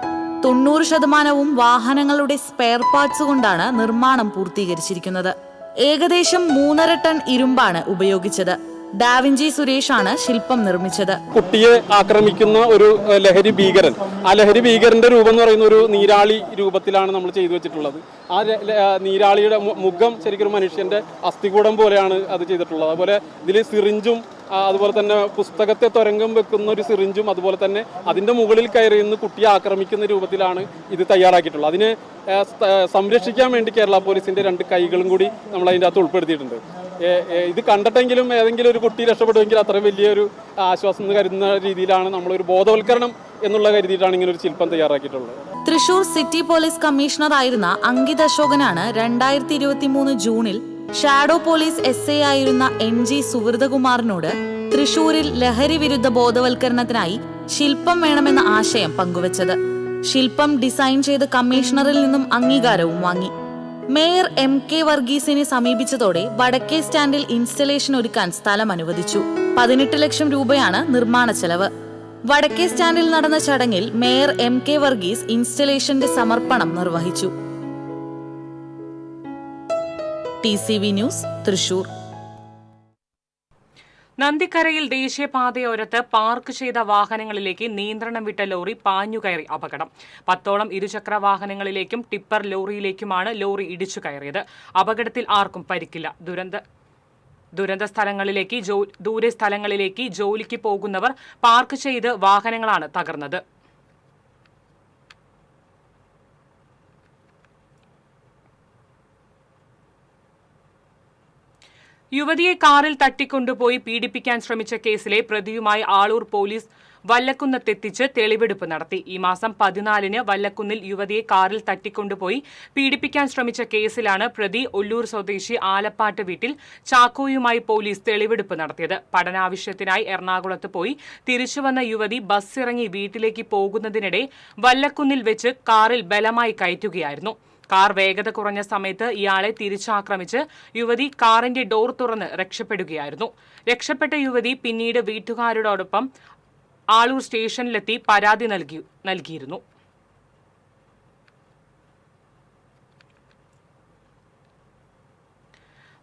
90% വാഹനങ്ങളുടെ സ്പെയർ പാർട്സ് കൊണ്ടാണ് നിർമ്മാണം പൂർത്തീകരിച്ചിരിക്കുന്നത്. ഏകദേശം 3.5 ടൺ ഇരുമ്പാണ് ഉപയോഗിച്ചത്. ഡാവിഞ്ചി സുരേഷാണ് ശില്പം നിർമ്മിച്ചത്. കുട്ടിയെ ആക്രമിക്കുന്ന ഒരു ലഹരി ഭീകരൻ, ആ ലഹരി ഭീകരന്റെ രൂപം എന്ന് പറയുന്ന ഒരു നീരാളി രൂപത്തിലാണ് നമ്മൾ ചെയ്തു വെച്ചിട്ടുള്ളത്. ആ നീരാളിയുടെ മുഖം ശരിക്കും ഒരു മനുഷ്യന്റെ അസ്ഥികൂടം പോലെയാണ് അത് ചെയ്തിട്ടുള്ളത്. അതുപോലെ ഇതിൽ സിറിഞ്ചും അതുപോലെ തന്നെ പുസ്തകത്തെ തുരങ്കം വെക്കുന്ന ഒരു സിറിഞ്ചും അതുപോലെ തന്നെ അതിന്റെ മുകളിൽ കയറി നിന്ന് കുട്ടിയെ ആക്രമിക്കുന്ന രൂപത്തിലാണ് ഇത് തയ്യാറാക്കിയിട്ടുള്ളത്. അതിനെ സംരക്ഷിക്കാൻ വേണ്ടി കേരള പോലീസിന്റെ 2 കൈകളും കൂടി നമ്മൾ അതിൻ്റെ അകത്ത് ഉൾപ്പെടുത്തിയിട്ടുണ്ട്. ഇത് കണ്ടിട്ടെങ്കിലും ഏതെങ്കിലും ഒരു കുട്ടി രക്ഷപ്പെടുമെങ്കിൽ അത്രയും വലിയൊരു ആശ്വാസം എന്ന് കരുതുന്ന രീതിയിലാണ് നമ്മളൊരു ബോധവൽക്കരണം എന്നുള്ള കരുതിയിട്ടാണ് ഇങ്ങനെ ഒരു ശില്പം തയ്യാറാക്കിയിട്ടുള്ളത്. തൃശൂർ സിറ്റി പോലീസ് കമ്മീഷണർ ആയിരുന്ന അങ്കിത് അശോകനാണ് 2023 ജൂണിൽ ഷാഡോ പോലീസ് SA ആയിരുന്ന NG സുവൃതകുമാറിനോട് തൃശൂരിൽ ലഹരി വിരുദ്ധ ബോധവൽക്കരണത്തിനായി ശില്പം വേണമെന്ന ആശയം പങ്കുവച്ചത്. ശില്പം ഡിസൈൻ ചെയ്ത് കമ്മീഷണറിൽ നിന്നും അംഗീകാരവും വാങ്ങി. മേയർ MK വർഗീസിനെ സമീപിച്ചതോടെ വടക്കേ സ്റ്റാൻഡിൽ ഇൻസ്റ്റലേഷൻ ഒരുക്കാൻ സ്ഥലം അനുവദിച്ചു. 18 ലക്ഷം രൂപയാണ് നിർമ്മാണ ചെലവ്. വടക്കേ സ്റ്റാൻഡിൽ നടന്ന ചടങ്ങിൽ മേയർ MK വർഗീസ് ഇൻസ്റ്റലേഷന്റെ സമർപ്പണം നിർവഹിച്ചു. TCV news, Thrissur. നന്ദിക്കരയിൽ ദേശീയപാതയോരത്ത് പാർക്ക് ചെയ്ത വാഹനങ്ങളിലേക്ക് നിയന്ത്രണം വിട്ട ലോറി പാഞ്ഞുകയറി അപകടം. 10ഓളം ഇരുചക്ര വാഹനങ്ങളിലേക്കും ടിപ്പർ ലോറിയിലേക്കുമാണ് ലോറി ഇടിച്ചു കയറിയത്. അപകടത്തിൽ ആർക്കും പരിക്കില്ല. ദൂരെ സ്ഥലങ്ങളിലേക്ക് ജോലിക്ക് പോകുന്നവർ പാർക്ക് ചെയ്ത് വാഹനങ്ങളാണ് തകർന്നത്. യുവതിയെ കാറിൽ തട്ടിക്കൊണ്ടുപോയി പീഡിപ്പിക്കാൻ ശ്രമിച്ച കേസിലെ പ്രതിയുമായി ആളൂർ പോലീസ് വല്ലക്കുന്നത്തെത്തിച്ച് തെളിവെടുപ്പ് നടത്തി. ഈ മാസം 14-ന് വല്ലക്കുന്നിൽ യുവതിയെ കാറിൽ തട്ടിക്കൊണ്ടുപോയി പീഡിപ്പിക്കാൻ ശ്രമിച്ച കേസിലാണ് പ്രതി ഒല്ലൂർ സ്വദേശി ആലപ്പാട്ട് വീട്ടിൽ ചാക്കോയുമായി പോലീസ് തെളിവെടുപ്പ് നടത്തിയത്. പഠനാവശ്യത്തിനായി എറണാകുളത്ത് പോയി തിരിച്ചുവന്ന യുവതി ബസ്സിറങ്ങി വീട്ടിലേക്ക് പോകുന്നതിനിടെ വല്ലക്കുന്നിൽ വെച്ച് കാറിൽ ബലമായി കയറ്റുകയായിരുന്നു. കാർ വേഗത കുറഞ്ഞ സമയത്ത് ഇയാളെ തിരിച്ചാക്രമിച്ച് യുവതി കാറിന്റെ ഡോർ തുറന്ന് രക്ഷപ്പെടുകയായിരുന്നു. രക്ഷപ്പെട്ട യുവതി പിന്നീട് വീട്ടുകാരോടൊപ്പം ആളൂർ സ്റ്റേഷനിലെത്തി പരാതി നൽകിയിരുന്നു.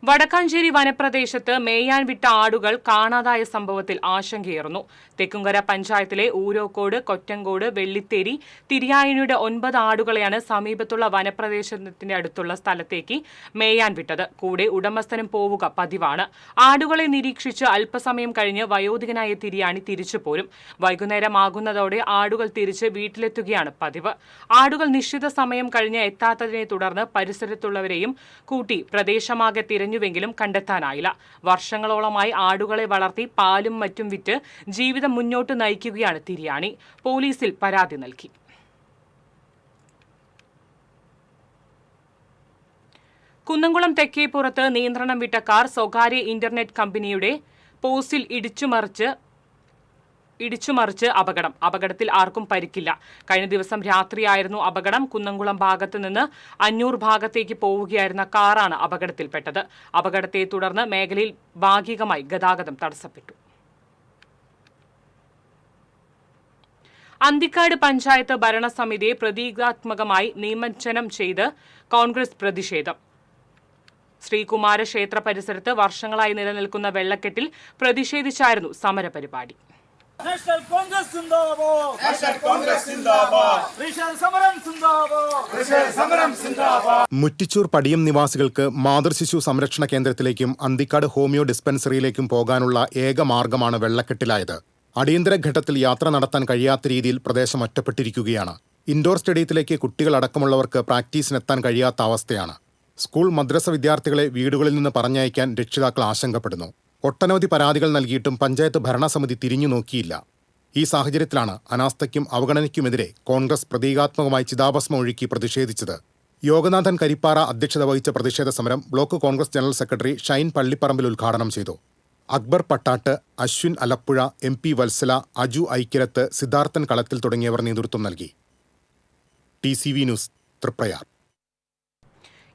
വടക്കാഞ്ചേരി വനപ്രദേശത്ത് മേയാൻ വിട്ട ആടുകൾ കാണാതായ സംഭവത്തിൽ ആശങ്കയേറുന്നു. തെക്കുംകര പഞ്ചായത്തിലെ ഊരോക്കോട്, കൊറ്റങ്കോട്, വെള്ളിത്തേരി, തിരിയായണിയുടെ 9 ആടുകളെയാണ് സമീപത്തുള്ള വനപ്രദേശത്തിന്റെ അടുത്തുള്ള സ്ഥലത്തേക്ക് മേയാൻ വിട്ടത്. കൂടെ ഉടമസ്ഥനും പോവുക പതിവാണ്. ആടുകളെ നിരീക്ഷിച്ച് അല്പസമയം കഴിഞ്ഞ് വയോധികനായ തിരിയാണി തിരിച്ചു പോരും. വൈകുന്നേരമാകുന്നതോടെ ആടുകൾ തിരിച്ച് വീട്ടിലെത്തുകയാണ് പതിവ്. ആടുകൾ നിശ്ചിത സമയം കഴിഞ്ഞ് എത്താത്തതിനെ തുടർന്ന് പരിസരത്തുള്ളവരെയും കൂട്ടി പ്രദേശമാകെ തിരഞ്ഞുവെങ്കിലും കണ്ടെത്താനായില്ല. വർഷങ്ങളോളമായി ആടുകളെ വളർത്തി പാലും മറ്റും വിറ്റ് ജീവിതം മുന്നോട്ട് നയിക്കുകയാണ് തിരിയാണി. പോലീസിൽ പരാതി നൽകി. കുന്നംകുളം തെക്കേപ്പുറത്ത് നിയന്ത്രണം വിട്ട കാർ സ്വകാര്യ ഇന്റർനെറ്റ് കമ്പനിയുടെ പോസ്റ്റിൽ ഇടിച്ചുമറിച്ച് അപകടത്തിൽ ആർക്കും പരിക്കില്ല. കഴിഞ്ഞ ദിവസം രാത്രിയായിരുന്നു അപകടം. കുന്നംകുളം ഭാഗത്ത് നിന്ന് അന്നൂർ ഭാഗത്തേക്ക് പോവുകയായിരുന്ന കാറാണ് അപകടത്തിൽപ്പെട്ടത്. അപകടത്തെ തുടർന്ന് മേഖലയിൽ ഭാഗികമായി ഗതാഗതം തടസ്സപ്പെട്ടു. അന്തിക്കാട് പഞ്ചായത്ത് ഭരണസമിതിയെ പ്രതീകാത്മകമായി നിമജ്ജനം ചെയ്ത് കോൺഗ്രസ് പ്രതിഷേധം. ശ്രീകുമാര ക്ഷേത്ര പരിസരത്ത് വർഷങ്ങളായി നിലനിൽക്കുന്ന വെള്ളക്കെട്ടിൽ പ്രതിഷേധിച്ചായിരുന്നു സമരപരിപാടി. നാഷണൽ കോൺഗ്രസ് സിന്ദാബാദ്, നാഷണൽ കോൺഗ്രസ് സിന്ദാബാദ്, ഋഷൽ സമരം സിന്ദാബാദ്, ഋഷൽ സമരം സിന്ദാബാദ്. മുറ്റിച്ചൂർ പടിയം നിവാസികൾക്ക് മാതൃശിശു സംരക്ഷണ കേന്ദ്രത്തിലേക്കും അന്തിക്കാട് ഹോമിയോ ഡിസ്പെൻസറിയിലേക്കും പോകാനുള്ള ഏക മാർഗമാണ് വെള്ളക്കെട്ടിലായത്. അടിയന്തര ഘട്ടത്തിൽ യാത്ര നടത്താൻ കഴിയാത്ത രീതിയിൽ പ്രദേശം ഒറ്റപ്പെട്ടിരിക്കുകയാണ്. ഇൻഡോർ സ്റ്റേഡിയത്തിലേക്ക് കുട്ടികളടക്കമുള്ളവർക്ക് പ്രാക്ടീസിനെത്താൻ കഴിയാത്ത അവസ്ഥയാണ്. സ്കൂൾ മദ്രസ വിദ്യാർത്ഥികളെ വീടുകളിൽ നിന്ന് പറഞ്ഞയക്കാൻ രക്ഷിതാക്കൾ ആശങ്കപ്പെടുന്നു. ഒട്ടനവധി പരാതികൾ നൽകിയിട്ടും പഞ്ചായത്ത് ഭരണസമിതി തിരിഞ്ഞു നോക്കിയില്ല. ഈ സാഹചര്യത്തിലാണ് അനാസ്ഥയ്ക്കും അവഗണനയ്ക്കുമെതിരെ കോൺഗ്രസ് പ്രതീകാത്മകമായി ചിതാഭസ്മം ഒഴുക്കി പ്രതിഷേധിച്ചത്. യോഗനാഥൻ കരിപ്പാറ അധ്യക്ഷത വഹിച്ച പ്രതിഷേധ സമരം block Congress general secretary Shine Pallipparambil ഉദ്ഘാടനം ചെയ്തു. അക്ബർ പട്ടാട്ട്, അശ്വിൻ അലപ്പുഴ, MP വത്സല, അജു ഐക്യരത്ത്, സിദ്ധാർത്ഥൻ കളത്തിൽ തുടങ്ങിയവർ നേതൃത്വം നൽകി. TCV news, Triprayar.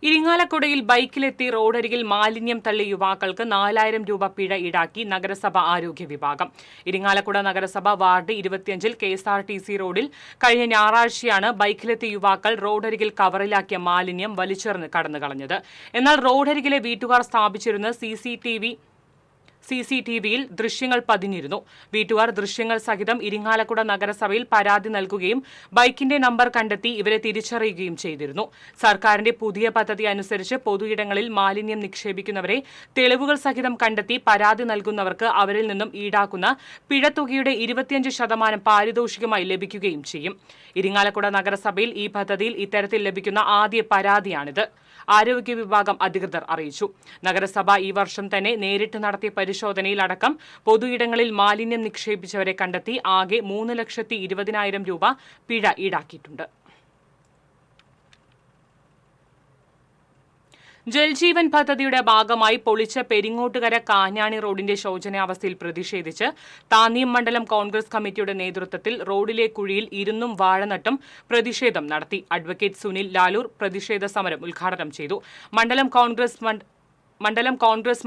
ഇരിങ്ങാലക്കുടയിൽ ബൈക്കിലെത്തി റോഡരികിൽ മാലിന്യം തള്ളിയ യുവാക്കൾക്ക് 4000 രൂപ പിഴ ഈടാക്കി നഗരസഭ ആരോഗ്യ വിഭാഗം. ഇരിങ്ങാലക്കുട നഗരസഭ വാർഡ് 25 KSRTC റോഡിൽ കഴിഞ്ഞ ഞായറാഴ്ചയാണ് ബൈക്കിലെത്തിയ യുവാക്കൾ റോഡരികിൽ കവറിലാക്കിയ മാലിന്യം വലിച്ചെറിഞ്ഞ് കടന്നുകളഞ്ഞത്. എന്നാൽ റോഡരികിലെ വീട്ടുകാർ സ്ഥാപിച്ചിരുന്ന CCTVയിൽ ദൃശ്യങ്ങൾ പതിഞ്ഞിരുന്നു. വീട്ടുകാർ ദൃശ്യങ്ങൾ സഹിതം ഇരിങ്ങാലക്കുട നഗരസഭയിൽ പരാതി നൽകുകയും ബൈക്കിന്റെ നമ്പർ കണ്ടെത്തി ഇവരെ തിരിച്ചറിയുകയും ചെയ്തിരുന്നു. സർക്കാരിന്റെ പുതിയ പദ്ധതി അനുസരിച്ച് പൊതുയിടങ്ങളിൽ മാലിന്യം നിക്ഷേപിക്കുന്നവരെ തെളിവുകൾ സഹിതം കണ്ടെത്തി പരാതി നൽകുന്നവർക്ക് അവരിൽ നിന്നും ഈടാക്കുന്ന പിഴത്തുകയുടെ 25% പാരിതോഷികമായി ലഭിക്കുകയും ചെയ്യും. ഇരിങ്ങാലക്കുട നഗരസഭയിൽ ഈ പദ്ധതിയിൽ ഇത്തരത്തിൽ ലഭിക്കുന്ന ആദ്യ പരാതിയാണിത്. ആരോഗ്യ വിഭാഗം അധികൃതർ അറിയിച്ചു. നഗരസഭ ഈ വർഷം തന്നെ നേരിട്ട് നടത്തിയ പരിശോധനയിലടക്കം പൊതുയിടങ്ങളിൽ മാലിന്യം നിക്ഷേപിച്ചവരെ കണ്ടെത്തി ആകെ 3,20,000 രൂപ പിഴ ഈടാക്കിയിട്ടുണ്ട്. ജൽജീവൻ പദ്ധതിയുടെ ഭാഗമായി പൊളിച്ച പെരിങ്ങോട്ടുകര കാഞ്ഞാണി റോഡിന്റെ ശോചനീയാവസ്ഥയിൽ പ്രതിഷേധിച്ച് താന്നിയം മണ്ഡലം കോൺഗ്രസ് കമ്മിറ്റിയുടെ നേതൃത്വത്തിൽ റോഡിലെ കുഴിയിൽ ഇരുന്നും വാഴനട്ടും പ്രതിഷേധം നടത്തി. അഡ്വക്കേറ്റ് സുനിൽ ലാലൂർ പ്രതിഷേധ സമരം ഉദ്ഘാടനം ചെയ്തു. മണ്ഡലം കോൺഗ്രസ്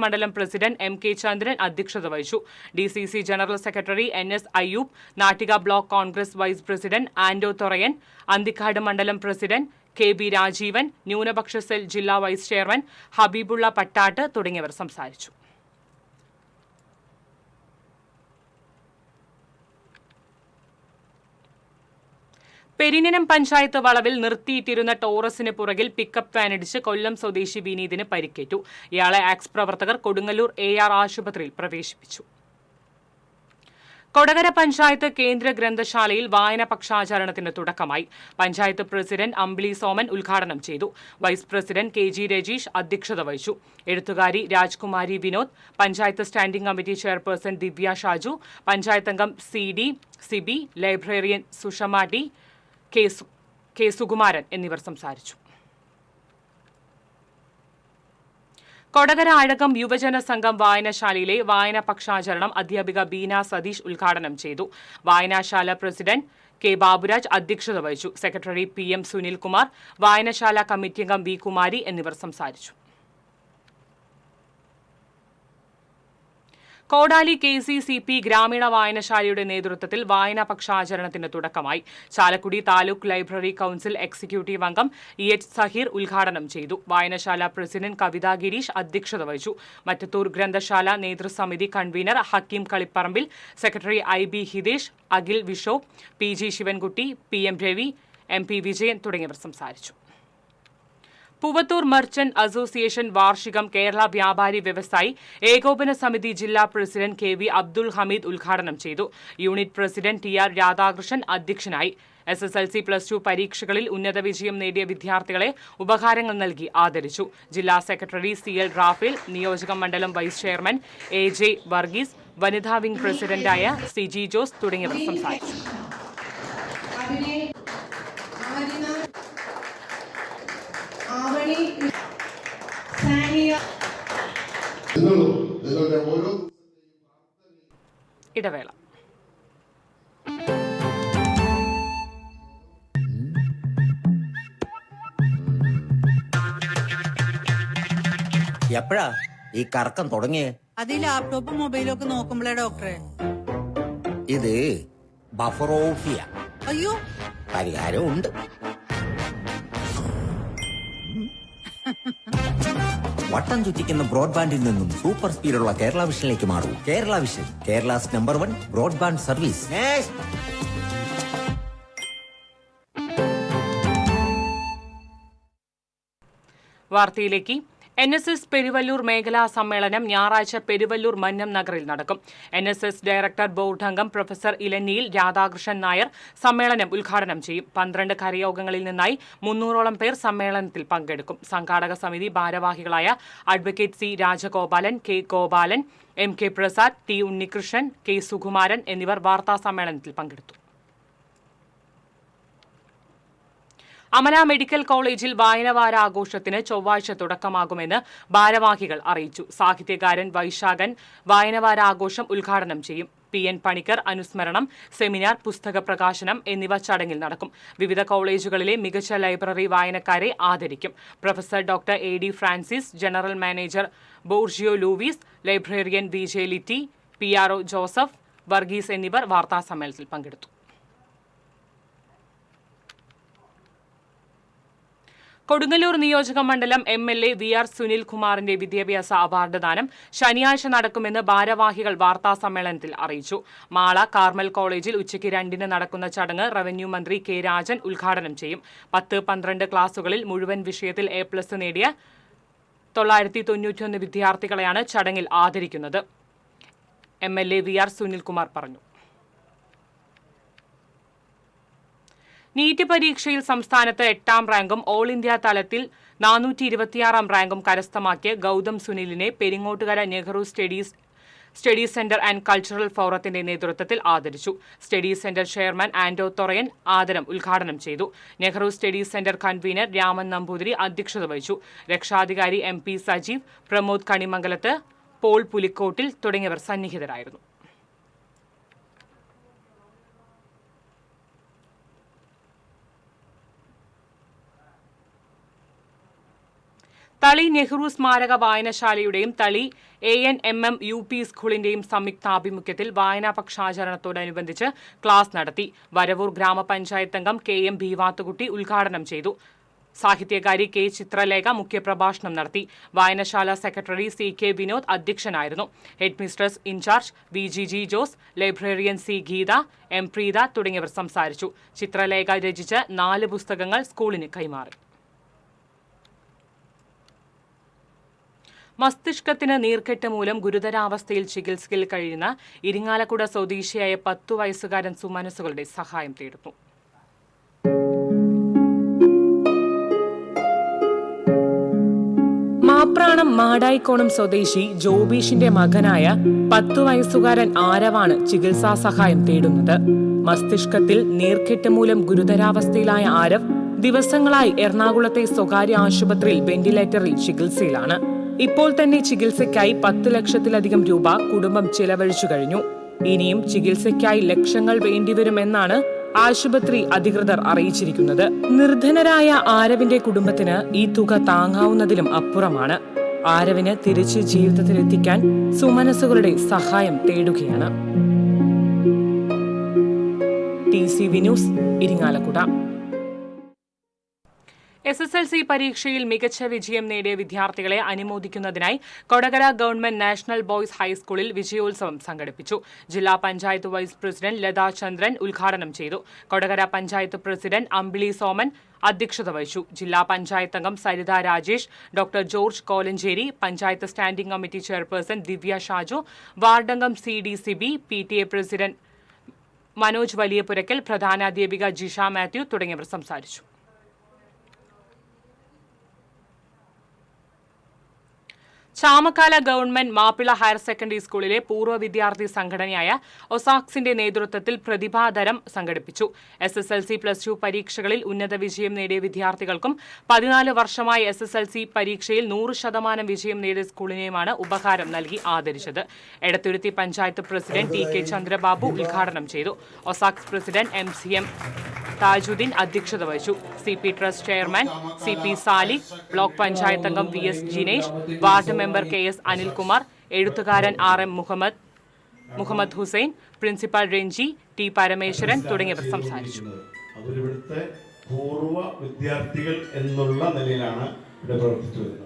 മണ്ഡലം പ്രസിഡന്റ് MK ചന്ദ്രൻ അധ്യക്ഷത വഹിച്ചു. DCC general secretary NS Ayyub, Nattika block Congress vice president Ando Thorayan, Anthikad മണ്ഡലം പ്രസിഡന്റ് KB രാജീവൻ, ന്യൂനപക്ഷ സെൽ ജില്ലാ വൈസ് ചെയർമാൻ ഹബീബുള്ള പട്ടാട്ട് തുടങ്ങിയവർ സംസാരിച്ചു. പെരിനിനം പഞ്ചായത്ത് വളവിൽ നിർത്തിയിട്ടിരുന്ന ടോറസിന് പുറകിൽ പിക്കപ്പ് വാനിടിച്ച് കൊല്ലം സ്വദേശി വിനീതിന് പരിക്കേറ്റു. ഇയാളെ ആക്സ് പ്രവർത്തകർ കൊടുങ്ങല്ലൂർ AR ആശുപത്രിയിൽ പ്രവേശിപ്പിച്ചു. കൊടകര പഞ്ചായത്ത് കേന്ദ്ര ഗ്രന്ഥശാലയിൽ വായന പക്ഷാചരണത്തിന് തുടക്കമായി. പഞ്ചായത്ത് പ്രസിഡന്റ് അമ്പിളി സോമൻ ഉദ്ഘാടനം ചെയ്തു. വൈസ് പ്രസിഡന്റ് KG രജീഷ് അധ്യക്ഷത വഹിച്ചു. എഴുത്തുകാരി Rajkumari Vinod, panchayat standing committee chairperson Divya Shaju, panchayat അംഗം CD Sibi, librarian Sushama D, K Sukumaran എന്നിവർ സംസാരിച്ചു. കൊടകര അഴകം യുവജന സംഘം വായനശാലയിലെ വായന പക്ഷാചരണം അധ്യാപിക ബീന സതീഷ് ഉദ്ഘാടനം ചെയ്തു. വായനശാല പ്രസിഡന്റ് K ബാബുരാജ് അധ്യക്ഷത വഹിച്ചു. സെക്രട്ടറി PM സുനിൽകുമാർ, വായനശാല കമ്മിറ്റി അംഗം V കുമാരി എന്നിവർ സംസാരിച്ചു. കോടാലി KCCP ഗ്രാമീണ വായനശാലയുടെ നേതൃത്വത്തിൽ വായനാ പക്ഷാചരണത്തിന് തുടക്കമായി. Chalakudy taluk library council executive അംഗം EH സഹീർ ഉദ്ഘാടനം ചെയ്തു. വായനശാല പ്രസിഡന്റ് കവിത ഗിരീഷ് അധ്യക്ഷത വഹിച്ചു. മറ്റത്തൂർ ഗ്രന്ഥശാല നേതൃസമിതി convener Hakeem Kalipparambil, secretary IB Hitesh, Akhil Vishob, PG Sivankutty, PM Ravi, MP Vijayan തുടങ്ങിയവർ സംസാരിച്ചു. പൂവത്തൂർ മർച്ചന്റ് അസോസിയേഷൻ വാർഷികം കേരള വ്യാപാരി വ്യവസായി ഏകോപന സമിതി ജില്ലാ പ്രസിഡന്റ് KV അബ്ദുൾ ഹമീദ് ഉദ്ഘാടനം ചെയ്തു. യൂണിറ്റ് പ്രസിഡന്റ് TR രാധാകൃഷ്ണൻ അധ്യക്ഷനായി. SSLC+2 പരീക്ഷകളിൽ ഉന്നത വിജയം നേടിയ വിദ്യാർത്ഥികളെ ഉപഹാരങ്ങൾ നൽകി ആദരിച്ചു. ജില്ലാ സെക്രട്ടറി CL റാഫേൽ, നിയോജക മണ്ഡലം വൈസ് ചെയർമാൻ AJ വർഗീസ്, വനിതാ വിംഗ് പ്രസിഡന്റായ CG ജോസ് തുടങ്ങിയവർ സംസാരിച്ചു. ഇടവേള. എപ്പോഴാ ഈ കറക്കം തുടങ്ങിയേ? അത് ഈ ലാപ്ടോപ്പും മൊബൈലും ഒക്കെ നോക്കുമ്പോഴേ ഡോക്ടറെ. ഇത് ബഫറോഫിയ. അയ്യോ, പരിഹാരം ഉണ്ട്. വട്ടം ചുറ്റിക്കുന്ന ബ്രോഡ്ബാൻഡിൽ നിന്നും സൂപ്പർ സ്പീഡുള്ള കേരള വിഷനിലേക്ക് മാറൂ. Kerala vision, Kerala's #1 broadband service. വാർത്തയിലേക്ക്. NSS പെരുവല്ലൂർ മേഖലാ സമ്മേളനം ഞായറാഴ്ച പെരുവല്ലൂർ മന്നം നഗറിൽ നടക്കും. NSS ഡയറക്ടർ ബോർഡ് അംഗം പ്രൊഫസർ ഇലന്നിയിൽ രാധാകൃഷ്ണൻ നായർ സമ്മേളനം ഉദ്ഘാടനം ചെയ്യും. 12 കരയോഗങ്ങളിൽ നിന്നായി 300ഓളം പേർ സമ്മേളനത്തിൽ പങ്കെടുക്കും. സംഘാടക സമിതി ഭാരവാഹികളായ advocate C Rajagopalan, K Gopalan, MK Prasad, T Unnikrishnan, K Sukumaran എന്നിവർ വാർത്താ സമ്മേളനത്തിൽ പങ്കെടുത്തു. അമല മെഡിക്കൽ കോളേജിൽ വായനവാരാഘോഷത്തിന് ചൊവ്വാഴ്ച തുടക്കമാകുമെന്ന് ഭാരവാഹികൾ അറിയിച്ചു. സാഹിത്യകാരൻ വൈശാഖൻ വായനവാരാഘോഷം ഉദ്ഘാടനം ചെയ്യും. PN പണിക്കർ അനുസ്മരണം, സെമിനാർ, പുസ്തക പ്രകാശനം എന്നിവ ചടങ്ങിൽ നടക്കും. വിവിധ കോളേജുകളിലെ മികച്ച ലൈബ്രറി വായനക്കാരെ ആദരിക്കും. Professor doctor AD Francis, general manager Borgio Louis, librarian VJ Litty, PRO Joseph Varghese എന്നിവർ വാർത്താസമ്മേളനത്തിൽ പങ്കെടുത്തു. കൊടുങ്ങല്ലൂർ നിയോജക മണ്ഡലം MLA VR സുനിൽകുമാറിന്റെ വിദ്യാഭ്യാസ അവാർഡ് ദാനം ശനിയാഴ്ച നടക്കുമെന്ന് ഭാരവാഹികൾ വാർത്താസമ്മേളനത്തിൽ അറിയിച്ചു. മാള കാർമൽ കോളേജിൽ ഉച്ചയ്ക്ക് 2-ന് നടക്കുന്ന ചടങ്ങ് റവന്യൂ മന്ത്രി K രാജൻ ഉദ്ഘാടനം ചെയ്യും. 10-12 ക്ലാസുകളിൽ മുഴുവൻ വിഷയത്തിൽ A+ നേടിയ 991 വിദ്യാർത്ഥികളെയാണ് ചടങ്ങിൽ ആദരിക്കുന്നത്. MLA VR സുനിൽകുമാർ പറഞ്ഞു. നീറ്റ് പരീക്ഷയിൽ സംസ്ഥാനത്ത് 8ാം റാങ്കും ഓൾ ഇന്ത്യ തലത്തിൽ 426ാം റാങ്കും കരസ്ഥമാക്കിയ ഗൗതം സുനിലിനെ Peringottukara Nehru study centre and cultural ഫോറത്തിന്റെ നേതൃത്വത്തിൽ ആദരിച്ചു. Study centre chairman Anto Thorayan ആദരം ഉദ്ഘാടനം ചെയ്തു. Nehru study centre convener Raman Namboothiri അധ്യക്ഷത വഹിച്ചു. രക്ഷാധികാരി MP സജീവ്, പ്രമോദ് കണിമംഗലത്ത്, പോൾ പുലിക്കോട്ടിൽ തുടങ്ങിയവർ സന്നിഹിതരായിരുന്നു. തളി നെഹ്റു സ്മാരക വായനശാലയുടെയും തളി ANMM UP സ്കൂളിന്റെയും സംയുക്താഭിമുഖ്യത്തിൽ വായനാ പക്ഷാചരണത്തോടനുബന്ധിച്ച് ക്ലാസ് നടത്തി. വരവൂർ ഗ്രാമപഞ്ചായത്ത് അംഗം KM ഭീവാത്തുകുട്ടി ഉദ്ഘാടനം ചെയ്തു. സാഹിത്യകാരി K ചിത്രലേഖ മുഖ്യപ്രഭാഷണം നടത്തി. വായനശാല സെക്രട്ടറി CK വിനോദ് അധ്യക്ഷനായിരുന്നു. Head mistress incharge VGG Jose, librarian C Geetha, M Preetha തുടങ്ങിയവർ സംസാരിച്ചു. ചിത്രലേഖ രചിച്ച 4 പുസ്തകങ്ങൾ സ്കൂളിന് കൈമാറി. മസ്തിഷ്കത്തിന് നീർക്കെട്ട് മൂലം ഗുരുതരാവസ്ഥയിൽ ചികിത്സയിൽ കഴിയുന്ന ഇരിങ്ങാലക്കുട സ്വദേശിയായ 10 വയസ്സുകാരൻ സുമനസുകളുടെ സഹായം തേടുന്നു. മാപ്രാണം മാടായിക്കോണം സ്വദേശി ജോബീഷിന്റെ മകനായ 10 വയസ്സുകാരൻ ആരവാണ് ചികിത്സാ സഹായം തേടുന്നത്. മസ്തിഷ്കത്തിൽ നീർക്കെട്ട് മൂലം ഗുരുതരാവസ്ഥയിലായ ആരവ് ദിവസങ്ങളായി എറണാകുളത്തെ സ്വകാര്യ ആശുപത്രിയിൽ വെന്റിലേറ്ററിൽ ചികിത്സയിലാണ്. ഇപ്പോൾ തന്നെ ചികിത്സയ്ക്കായി 10 ലക്ഷത്തിലധികം രൂപ കുടുംബം ചെലവഴിച്ചു കഴിഞ്ഞു. ഇനിയും ചികിത്സയ്ക്കായി ലക്ഷങ്ങൾ വേണ്ടിവരുമെന്നാണ് ആശുപത്രി അധികൃതർ അറിയിച്ചിരിക്കുന്നത്. നിർധനരായ ആരവിന്റെ കുടുംബത്തിന് ഈ തുക താങ്ങാവുന്നതിലും അപ്പുറമാണ്. ആരവിന് തിരിച്ച് ജീവിതത്തിലെത്തിക്കാൻ സുമനസുകളുടെ സഹായം തേടുകയാണ്. TCV news, Irinjalakuda. SSLC പരീക്ഷയിൽ മികച്ച വിജയം നേടിയ വിദ്യാർത്ഥികളെ അനുമോദിക്കുന്നതിനായി കൊടകര ഗവൺമെന്റ് നാഷണൽ ബോയ്സ് ഹൈസ്കൂളിൽ വിജയോത്സവം സംഘടിപ്പിച്ചു. ജില്ലാ പഞ്ചായത്ത് വൈസ് പ്രസിഡന്റ് ലതാ ചന്ദ്രൻ ഉദ്ഘാടനം ചെയ്തു. കൊടകര പഞ്ചായത്ത് പ്രസിഡന്റ് അമ്പിളി സോമൻ അധ്യക്ഷത വഹിച്ചു. ജില്ലാ പഞ്ചായത്ത് അംഗം Saritha Rajesh, doctor George Kolencherry, panchayat standing committee chairperson Divya Shaju, വാർഡംഗം CDCB, PTA president Manoj Valiyapurakkal, പ്രധാനാധ്യാപിക ജിഷ മാത്യു തുടങ്ങിയവർ സംസാരിച്ചു. Chamakkala government Mappila higher secondary സ്കൂളിലെ പൂർവ്വ വിദ്യാർത്ഥി സംഘടനയായ ഒസാക്സിന്റെ നേതൃത്വത്തിൽ പ്രതിഭാതരം സംഘടിപ്പിച്ചു. SSLC+2 പരീക്ഷകളിൽ ഉന്നത വിജയം നേടിയ വിദ്യാർത്ഥികൾക്കും 14 വർഷമായി SSLC പരീക്ഷയിൽ 100% വിജയം നേടിയ സ്കൂളിനെയുമാണ് ഉപഹാരം നൽകി ആദരിച്ചത്. എടത്തുരുത്തി പഞ്ചായത്ത് പ്രസിഡന്റ് TK ചന്ദ്രബാബു ഉദ്ഘാടനം ചെയ്തു. ഒസാക്സ് പ്രസിഡന്റ് MCM താജുദ്ദീൻ അധ്യക്ഷത വഹിച്ചു. CP trust chairman CP Salikh, block panchayat അംഗം VS Jinesh, ward member KS Anilkumar, എഴുത്തുകാരൻ RM Muhammad Hussain, principal Renji, T Parameswaran തുടങ്ങിയവർ സംസാരിച്ചു. പൂർവ്വ വിദ്യാർത്ഥികൾ എന്നുള്ള നിലയിലാണ് ഇവിടെ പ്രവർത്തിച്ചു വരുന്നത്.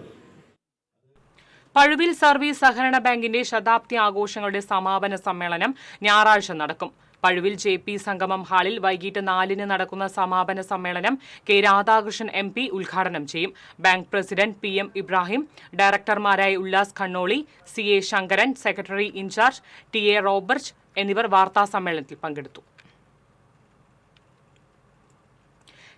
പഴുവിൽ സർവീസ് സഹകരണ ബാങ്കിന്റെ ശതാബ്ദി ആഘോഷങ്ങളുടെ സമാപന സമ്മേളനം ഞായറാഴ്ച നടക്കും. പഴുവിൽ JP സംഗമം ഹാളിൽ വൈകിട്ട് 4-ന് നടക്കുന്ന സമാപന സമ്മേളനം കെ രാധാകൃഷ്ണൻ MP ഉദ്ഘാടനം ചെയ്യും. ബാങ്ക് പ്രസിഡന്റ് PM ഇബ്രാഹിം, ഡയറക്ടർമാരായ Ullas Khannoli, CA Sankaran, secretary in charge TA Robert എന്നിവർ വാർത്താസമ്മേളനത്തിൽ പങ്കെടുത്തു.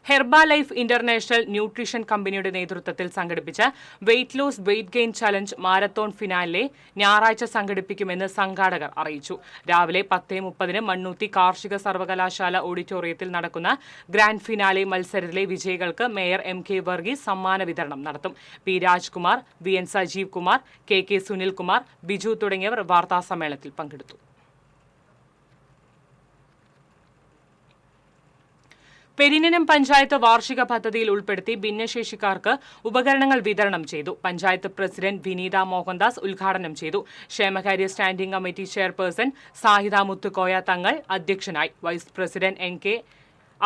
ഹെർബ ലൈഫ് ഇന്റർനാഷണൽ ന്യൂട്രീഷൻ കമ്പനിയുടെ നേതൃത്വത്തിൽ സംഘടിപ്പിച്ച weight loss weight gain challenge marathon finale ഞായറാഴ്ച സംഘടിപ്പിക്കുമെന്ന് സംഘാടകർ അറിയിച്ചു. രാവിലെ 10:30-ന് മണ്ണൂത്തി കാർഷിക സർവകലാശാല ഓഡിറ്റോറിയത്തിൽ നടക്കുന്ന ഗ്രാൻഡ് ഫിനാലെ മത്സരത്തിലെ വിജയികൾക്ക് മേയർ MK വർഗീസ് സമ്മാന വിതരണം നടത്തും. P Rajkumar, VN Sajeev Kumar, KK Sunilkumar, Biju തുടങ്ങിയവർ വാർത്താസമ്മേളനത്തിൽ പങ്കെടുത്തു. പെരിനനം പഞ്ചായത്ത് വാർഷിക പദ്ധതിയിൽ ഉൾപ്പെടുത്തി ഭിന്നശേഷിക്കാർക്ക് ഉപകരണങ്ങൾ വിതരണം ചെയ്തു. പഞ്ചായത്ത് പ്രസിഡന്റ് വിനീത മോഹൻദാസ് ഉദ്ഘാടനം ചെയ്തു. ക്ഷേമകാര്യ standing committee chairperson Sahida Muthukoya Thangal അധ്യക്ഷനായി. Vice president NK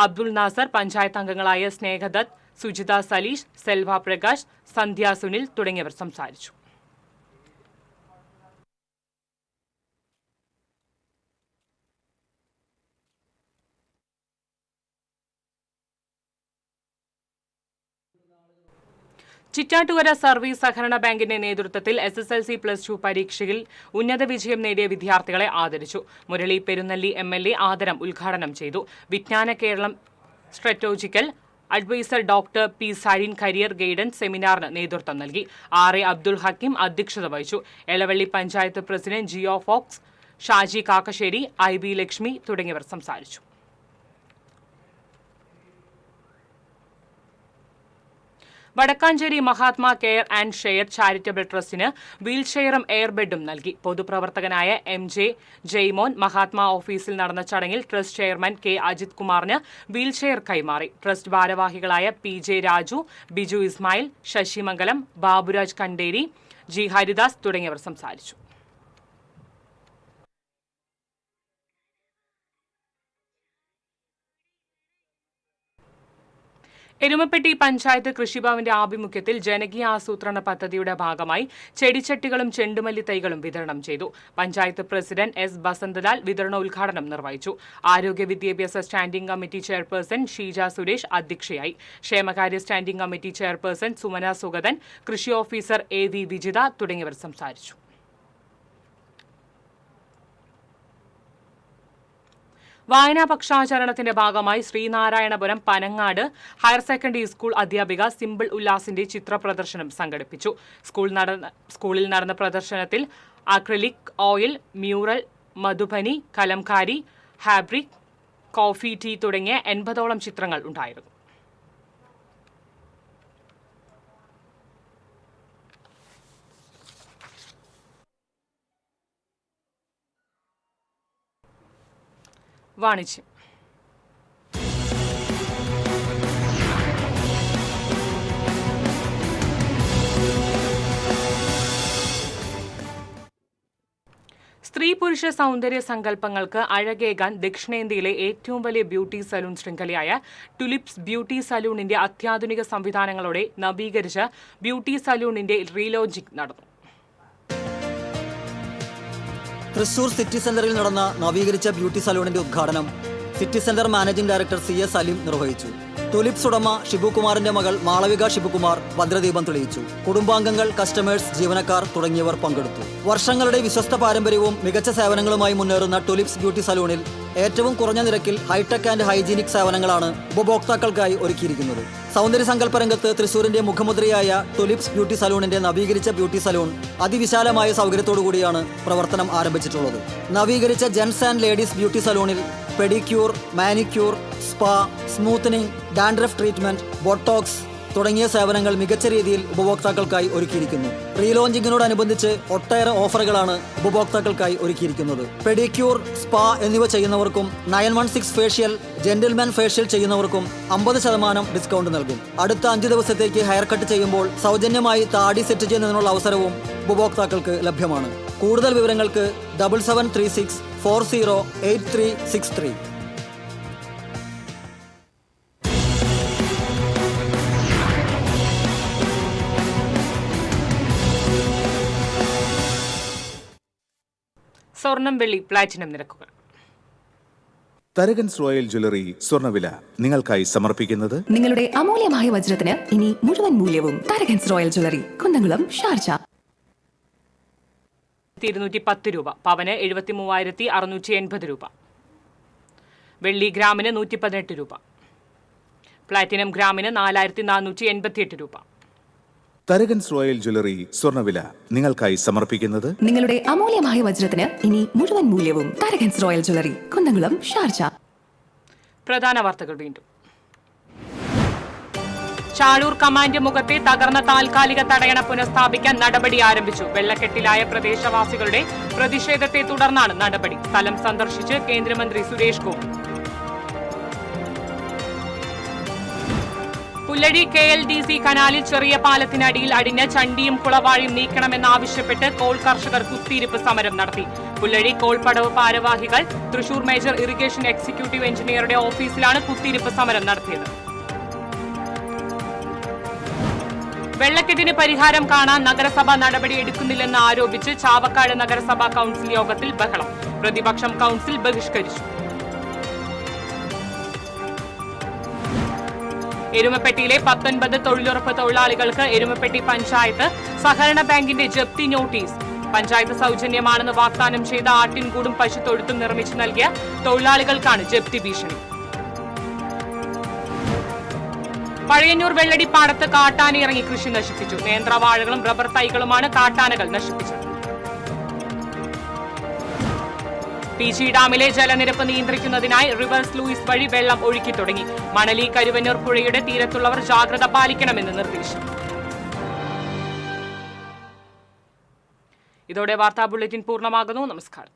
Abdul Nasar, panchayat അംഗങ്ങളായ സ്നേഹദത്ത്, സുജിത സലീഷ്, സെൽവ പ്രകാശ്, സന്ധ്യ സുനിൽ തുടങ്ങിയവർ സംസാരിച്ചു. ചിറ്റാറ്റുകര സർവീസ് സഹകരണ ബാങ്കിന്റെ നേതൃത്വത്തിൽ SSLC +2 പരീക്ഷയിൽ ഉന്നത വിജയം നേടിയ വിദ്യാർത്ഥികളെ ആദരിച്ചു. മുരളി പെരുന്നല്ലി MLA ആദരം ഉദ്ഘാടനം ചെയ്തു. Vijnana Keralam strategical advisor doctor P Sarin career guidance സെമിനാറിന് നേതൃത്വം നൽകി. RA അബ്ദുൾ ഹക്കീം അധ്യക്ഷത വഹിച്ചു. Elavally panchayat president Jio Fox, Shaji Kakkassery, IB Lakshmi തുടങ്ങിയവർ സംസാരിച്ചു. Vadakkanchery Mahatma care and share charitable ട്രസ്റ്റിന് വീൽചെയറും എയർബെഡും നൽകി. പൊതുപ്രവർത്തകനായ MJ ജയ്മോൻ മഹാത്മാ ഓഫീസിൽ നടന്ന ചടങ്ങിൽ ട്രസ്റ്റ് ചെയർമാൻ K അജിത് കുമാറിന് വീൽചെയർ കൈമാറി. ട്രസ്റ്റ് ഭാരവാഹികളായ PJ രാജു, ബിജു ഇസ്മായിൽ, ശശിമംഗലം, ബാബുരാജ് കണ്ടേരി, G ഹരിദാസ് തുടങ്ങിയവർ സംസാരിച്ചു. എരുമപ്പെട്ടി പഞ്ചായത്ത് കൃഷിഭവന്റെ ആഭിമുഖ്യത്തിൽ ജനകീയ ആസൂത്രണ പദ്ധതിയുടെ ഭാഗമായി ചെടിച്ചട്ടികളും ചെണ്ടുമല്ലി തൈകളും വിതരണം ചെയ്തു. പഞ്ചായത്ത് പ്രസിഡന്റ് S ബസന്തലാൽ വിതരണോദ്ഘാടനം നിർവഹിച്ചു. ആരോഗ്യ വിദ്യാഭ്യാസ standing committee chairperson Sheeja Suresh അധ്യക്ഷയായി. ക്ഷേമകാര്യ standing committee chairperson Sumana Sugathan, കൃഷി ഓഫീസർ AV വിജിത തുടങ്ങിയവർ സംസാരിച്ചു. വായനാ പക്ഷാചരണത്തിന്റെ ഭാഗമായി Sreenarayanapuram Panangad higher secondary school അധ്യാപിക സിമ്പിൾ ഉല്ലാസിന്റെ ചിത്ര പ്രദർശനം സംഘടിപ്പിച്ചു. സ്കൂളിൽ നടന്ന പ്രദർശനത്തിൽ acrylic, oil, mural, Madhubani, Kalamkari, fabric, coffee, tea തുടങ്ങിയ 80ഓളം ചിത്രങ്ങൾ ഉണ്ടായിരുന്നു. വാണിജ്യം. സ്ത്രീ പുരുഷ സൗന്ദര്യ സങ്കല്പങ്ങൾക്ക് അഴകേകാൻ ദക്ഷിണേന്ത്യയിലെ ഏറ്റവും വലിയ ബ്യൂട്ടി സലൂൺ ശൃംഖലയായ ടുലിപ്സ് ബ്യൂട്ടി സലൂണിന്റെ അത്യാധുനിക സംവിധാനങ്ങളോടെ നവീകരിച്ച ബ്യൂട്ടി സലൂണിന്റെ റീലോഞ്ചിംഗ് നടന്നു. തൃശൂർ സിറ്റി സെന്ററിൽ നടന്ന നവീകരിച്ച ബ്യൂട്ടി സലൂണിന്റെ ഉദ്ഘാടനം city centre managing director CS Saleem നിർവഹിച്ചു. ടുലിപ്സ് ഉടമ ഷിബുകുമാറിന്റെ മകൾ മാളവിക ഷിബുകുമാർ ഭദ്രദീപം തെളിയിച്ചു. കുടുംബാംഗങ്ങൾ, കസ്റ്റമേഴ്സ്, ജീവനക്കാർ തുടങ്ങിയവർ പങ്കെടുത്തു. വർഷങ്ങളുടെ വിശ്വസ്ത പാരമ്പര്യവും മികച്ച സേവനങ്ങളുമായി മുന്നേറുന്ന ടുലിപ്സ് ബ്യൂട്ടി സലൂണിൽ ഏറ്റവും കുറഞ്ഞ നിരക്കിൽ ഹൈടെക് ആൻഡ് ഹൈജീനിക് സേവനങ്ങളാണ് ഉപഭോക്താക്കൾക്കായി ഒരുക്കിയിരിക്കുന്നത്. സൗന്ദര്യ സങ്കല്പ രംഗത്ത് തൃശൂരിന്റെ മുഖമുദ്രയായ ടുലിപ്സ് ബ്യൂട്ടി സലൂണിന്റെ നവീകരിച്ച ബ്യൂട്ടി സലൂൺ അതിവിശാലമായ സൗകര്യത്തോടു കൂടിയാണ് പ്രവർത്തനം ആരംഭിച്ചിട്ടുള്ളത്. നവീകരിച്ച ജെൻസ് ആൻഡ് ലേഡീസ് ബ്യൂട്ടി സലൂണിൽ pedicure, manicure, spa, smoothening, dandruff treatment, botox തുടങ്ങിയ സേവനങ്ങൾ മികച്ച രീതിയിൽ ഉപഭോക്താക്കൾക്കായി ഒരുക്കിയിരിക്കുന്നു. റീലോഞ്ചിങ്ങിനോടനുബന്ധിച്ച് ഒട്ടേറെ ഓഫറുകളാണ് ഉപഭോക്താക്കൾക്കായി ഒരുക്കിയിരിക്കുന്നത്. പെഡിക്യൂർ, സ്പാ എന്നിവ ചെയ്യുന്നവർക്കും 916 ഫേഷ്യൽ, ജെന്റിൽമാൻ ഫേഷ്യൽ ചെയ്യുന്നവർക്കും 50% ഡിസ്കൗണ്ട് നൽകും. അടുത്ത 5 ദിവസത്തേക്ക് ഹെയർ കട്ട് ചെയ്യുമ്പോൾ സൗജന്യമായി താടി സെറ്റ് ചെയ്യുന്നതിനുള്ള അവസരവും ഉപഭോക്താക്കൾക്ക് ലഭ്യമാണ്. കൂടുതൽ വിവരങ്ങൾക്ക് 7736 408363. സ്വർണം, വെള്ളി, പ്ലാറ്റിനം നിരക്കുകൾ. തരകൻസ് റോയൽ ജ്വല്ലറി സ്വർണ്ണവില നിങ്ങൾക്കായി സമർപ്പിക്കുന്നത് നിങ്ങളുടെ അമൂല്യമായ വജ്രത്തിന് ഇനി മുഴുവൻ മൂല്യവും Tharakans royal jewellery, Kunnamkulam, Sharjah. 210 രൂപ. പവന് 73,680 രൂപ. വെള്ളി ഗ്രാമിന് 118 രൂപ. പ്ലാറ്റിനം ഗ്രാമിന് 4,488 രൂപ. തരകൻസ് റോയൽ ജ്വല്ലറി സ്വർണ്ണവില നിങ്ങൾക്കായി സമർപ്പിക്കുന്നത് നിങ്ങളുടെ അമൂല്യമായ വജ്രത്തിന് ഇനി മുഴുവൻ മൂല്യവും Tharakans royal jewellery, Kunnamkulam, Sharjah. പ്രധാന വാർത്തകൾ വീണ്ടും. ചാഴൂർ കമാൻഡ് മുഖത്തെ തകർന്ന താൽക്കാലിക തടയണ പുനഃസ്ഥാപിക്കാൻ നടപടി ആരംഭിച്ചു. വെള്ളക്കെട്ടിലായ പ്രദേശവാസികളുടെ പ്രതിഷേധത്തെ തുടർന്നാണ് നടപടി. സ്ഥലം സന്ദർശിച്ച് കേന്ദ്രമന്ത്രി സുരേഷ് ഗോപി. പുല്ലഴി KLDC കനാലിൽ ചെറിയ പാലത്തിനടിയിൽ അടിഞ്ഞ ചണ്ടിയും കുളവാഴിയും നീക്കണമെന്നാവശ്യപ്പെട്ട് കോൾ കർഷകർ കുത്തിയിരിപ്പ് സമരം നടത്തി. പുല്ലഴി കോൾപടവ് ഭാരവാഹികൾ തൃശൂർ മേജർ ഇറിഗേഷൻ എക്സിക്യൂട്ടീവ് എഞ്ചിനീയറുടെ ഓഫീസിലാണ് കുത്തിയിരിപ്പ് സമരം നടത്തിയത്. വെള്ളക്കെട്ടിന് പരിഹാരം കാണാൻ നഗരസഭ നടപടി എടുക്കുന്നില്ലെന്ന് ആരോപിച്ച് ചാവക്കാട് നഗരസഭാ കൌൺസിൽ യോഗത്തിൽ ബഹളം. പ്രതിപക്ഷം കൌൺസിൽ ബഹിഷ്കരിച്ചു. എരുമപ്പെട്ടിയിലെ 19 തൊഴിലുറപ്പ് തൊഴിലാളികൾക്ക് എരുമപ്പെട്ടി പഞ്ചായത്ത് സഹകരണ ബാങ്കിന്റെ ജപ്തി നോട്ടീസ്. പഞ്ചായത്ത് സൗജന്യമാണെന്ന് വാഗ്ദാനം ചെയ്ത ആട്ടിൻകൂടും പശുത്തൊഴുത്തും നിർമ്മിച്ചു നൽകിയ തൊഴിലാളികൾക്കാണ് ജപ്തി ഭീഷണി. പഴയന്നൂർ വെള്ളടിപ്പാടത്ത് കാട്ടാനയിറങ്ങി കൃഷി നശിപ്പിച്ചു. നേന്ത്രവാഴകളും റബ്ബർ തൈകളുമാണ് കാട്ടാനകൾ നശിപ്പിച്ചത്. PG ഡാമിലെ ജലനിരപ്പ് നിയന്ത്രിക്കുന്നതിനായി റിവേഴ്സ് ലൂയിസ് വഴി വെള്ളം ഒഴുക്കി തുടങ്ങി. മണലി കരുവന്നൂർ പുഴയുടെ തീരത്തുള്ളവർ ജാഗ്രത പാലിക്കണമെന്ന് നിർദ്ദേശം. ഇതോടെ വാർത്താ ബുള്ളറ്റിൻ പൂർണ്ണമാകുന്നു. നമസ്കാരം.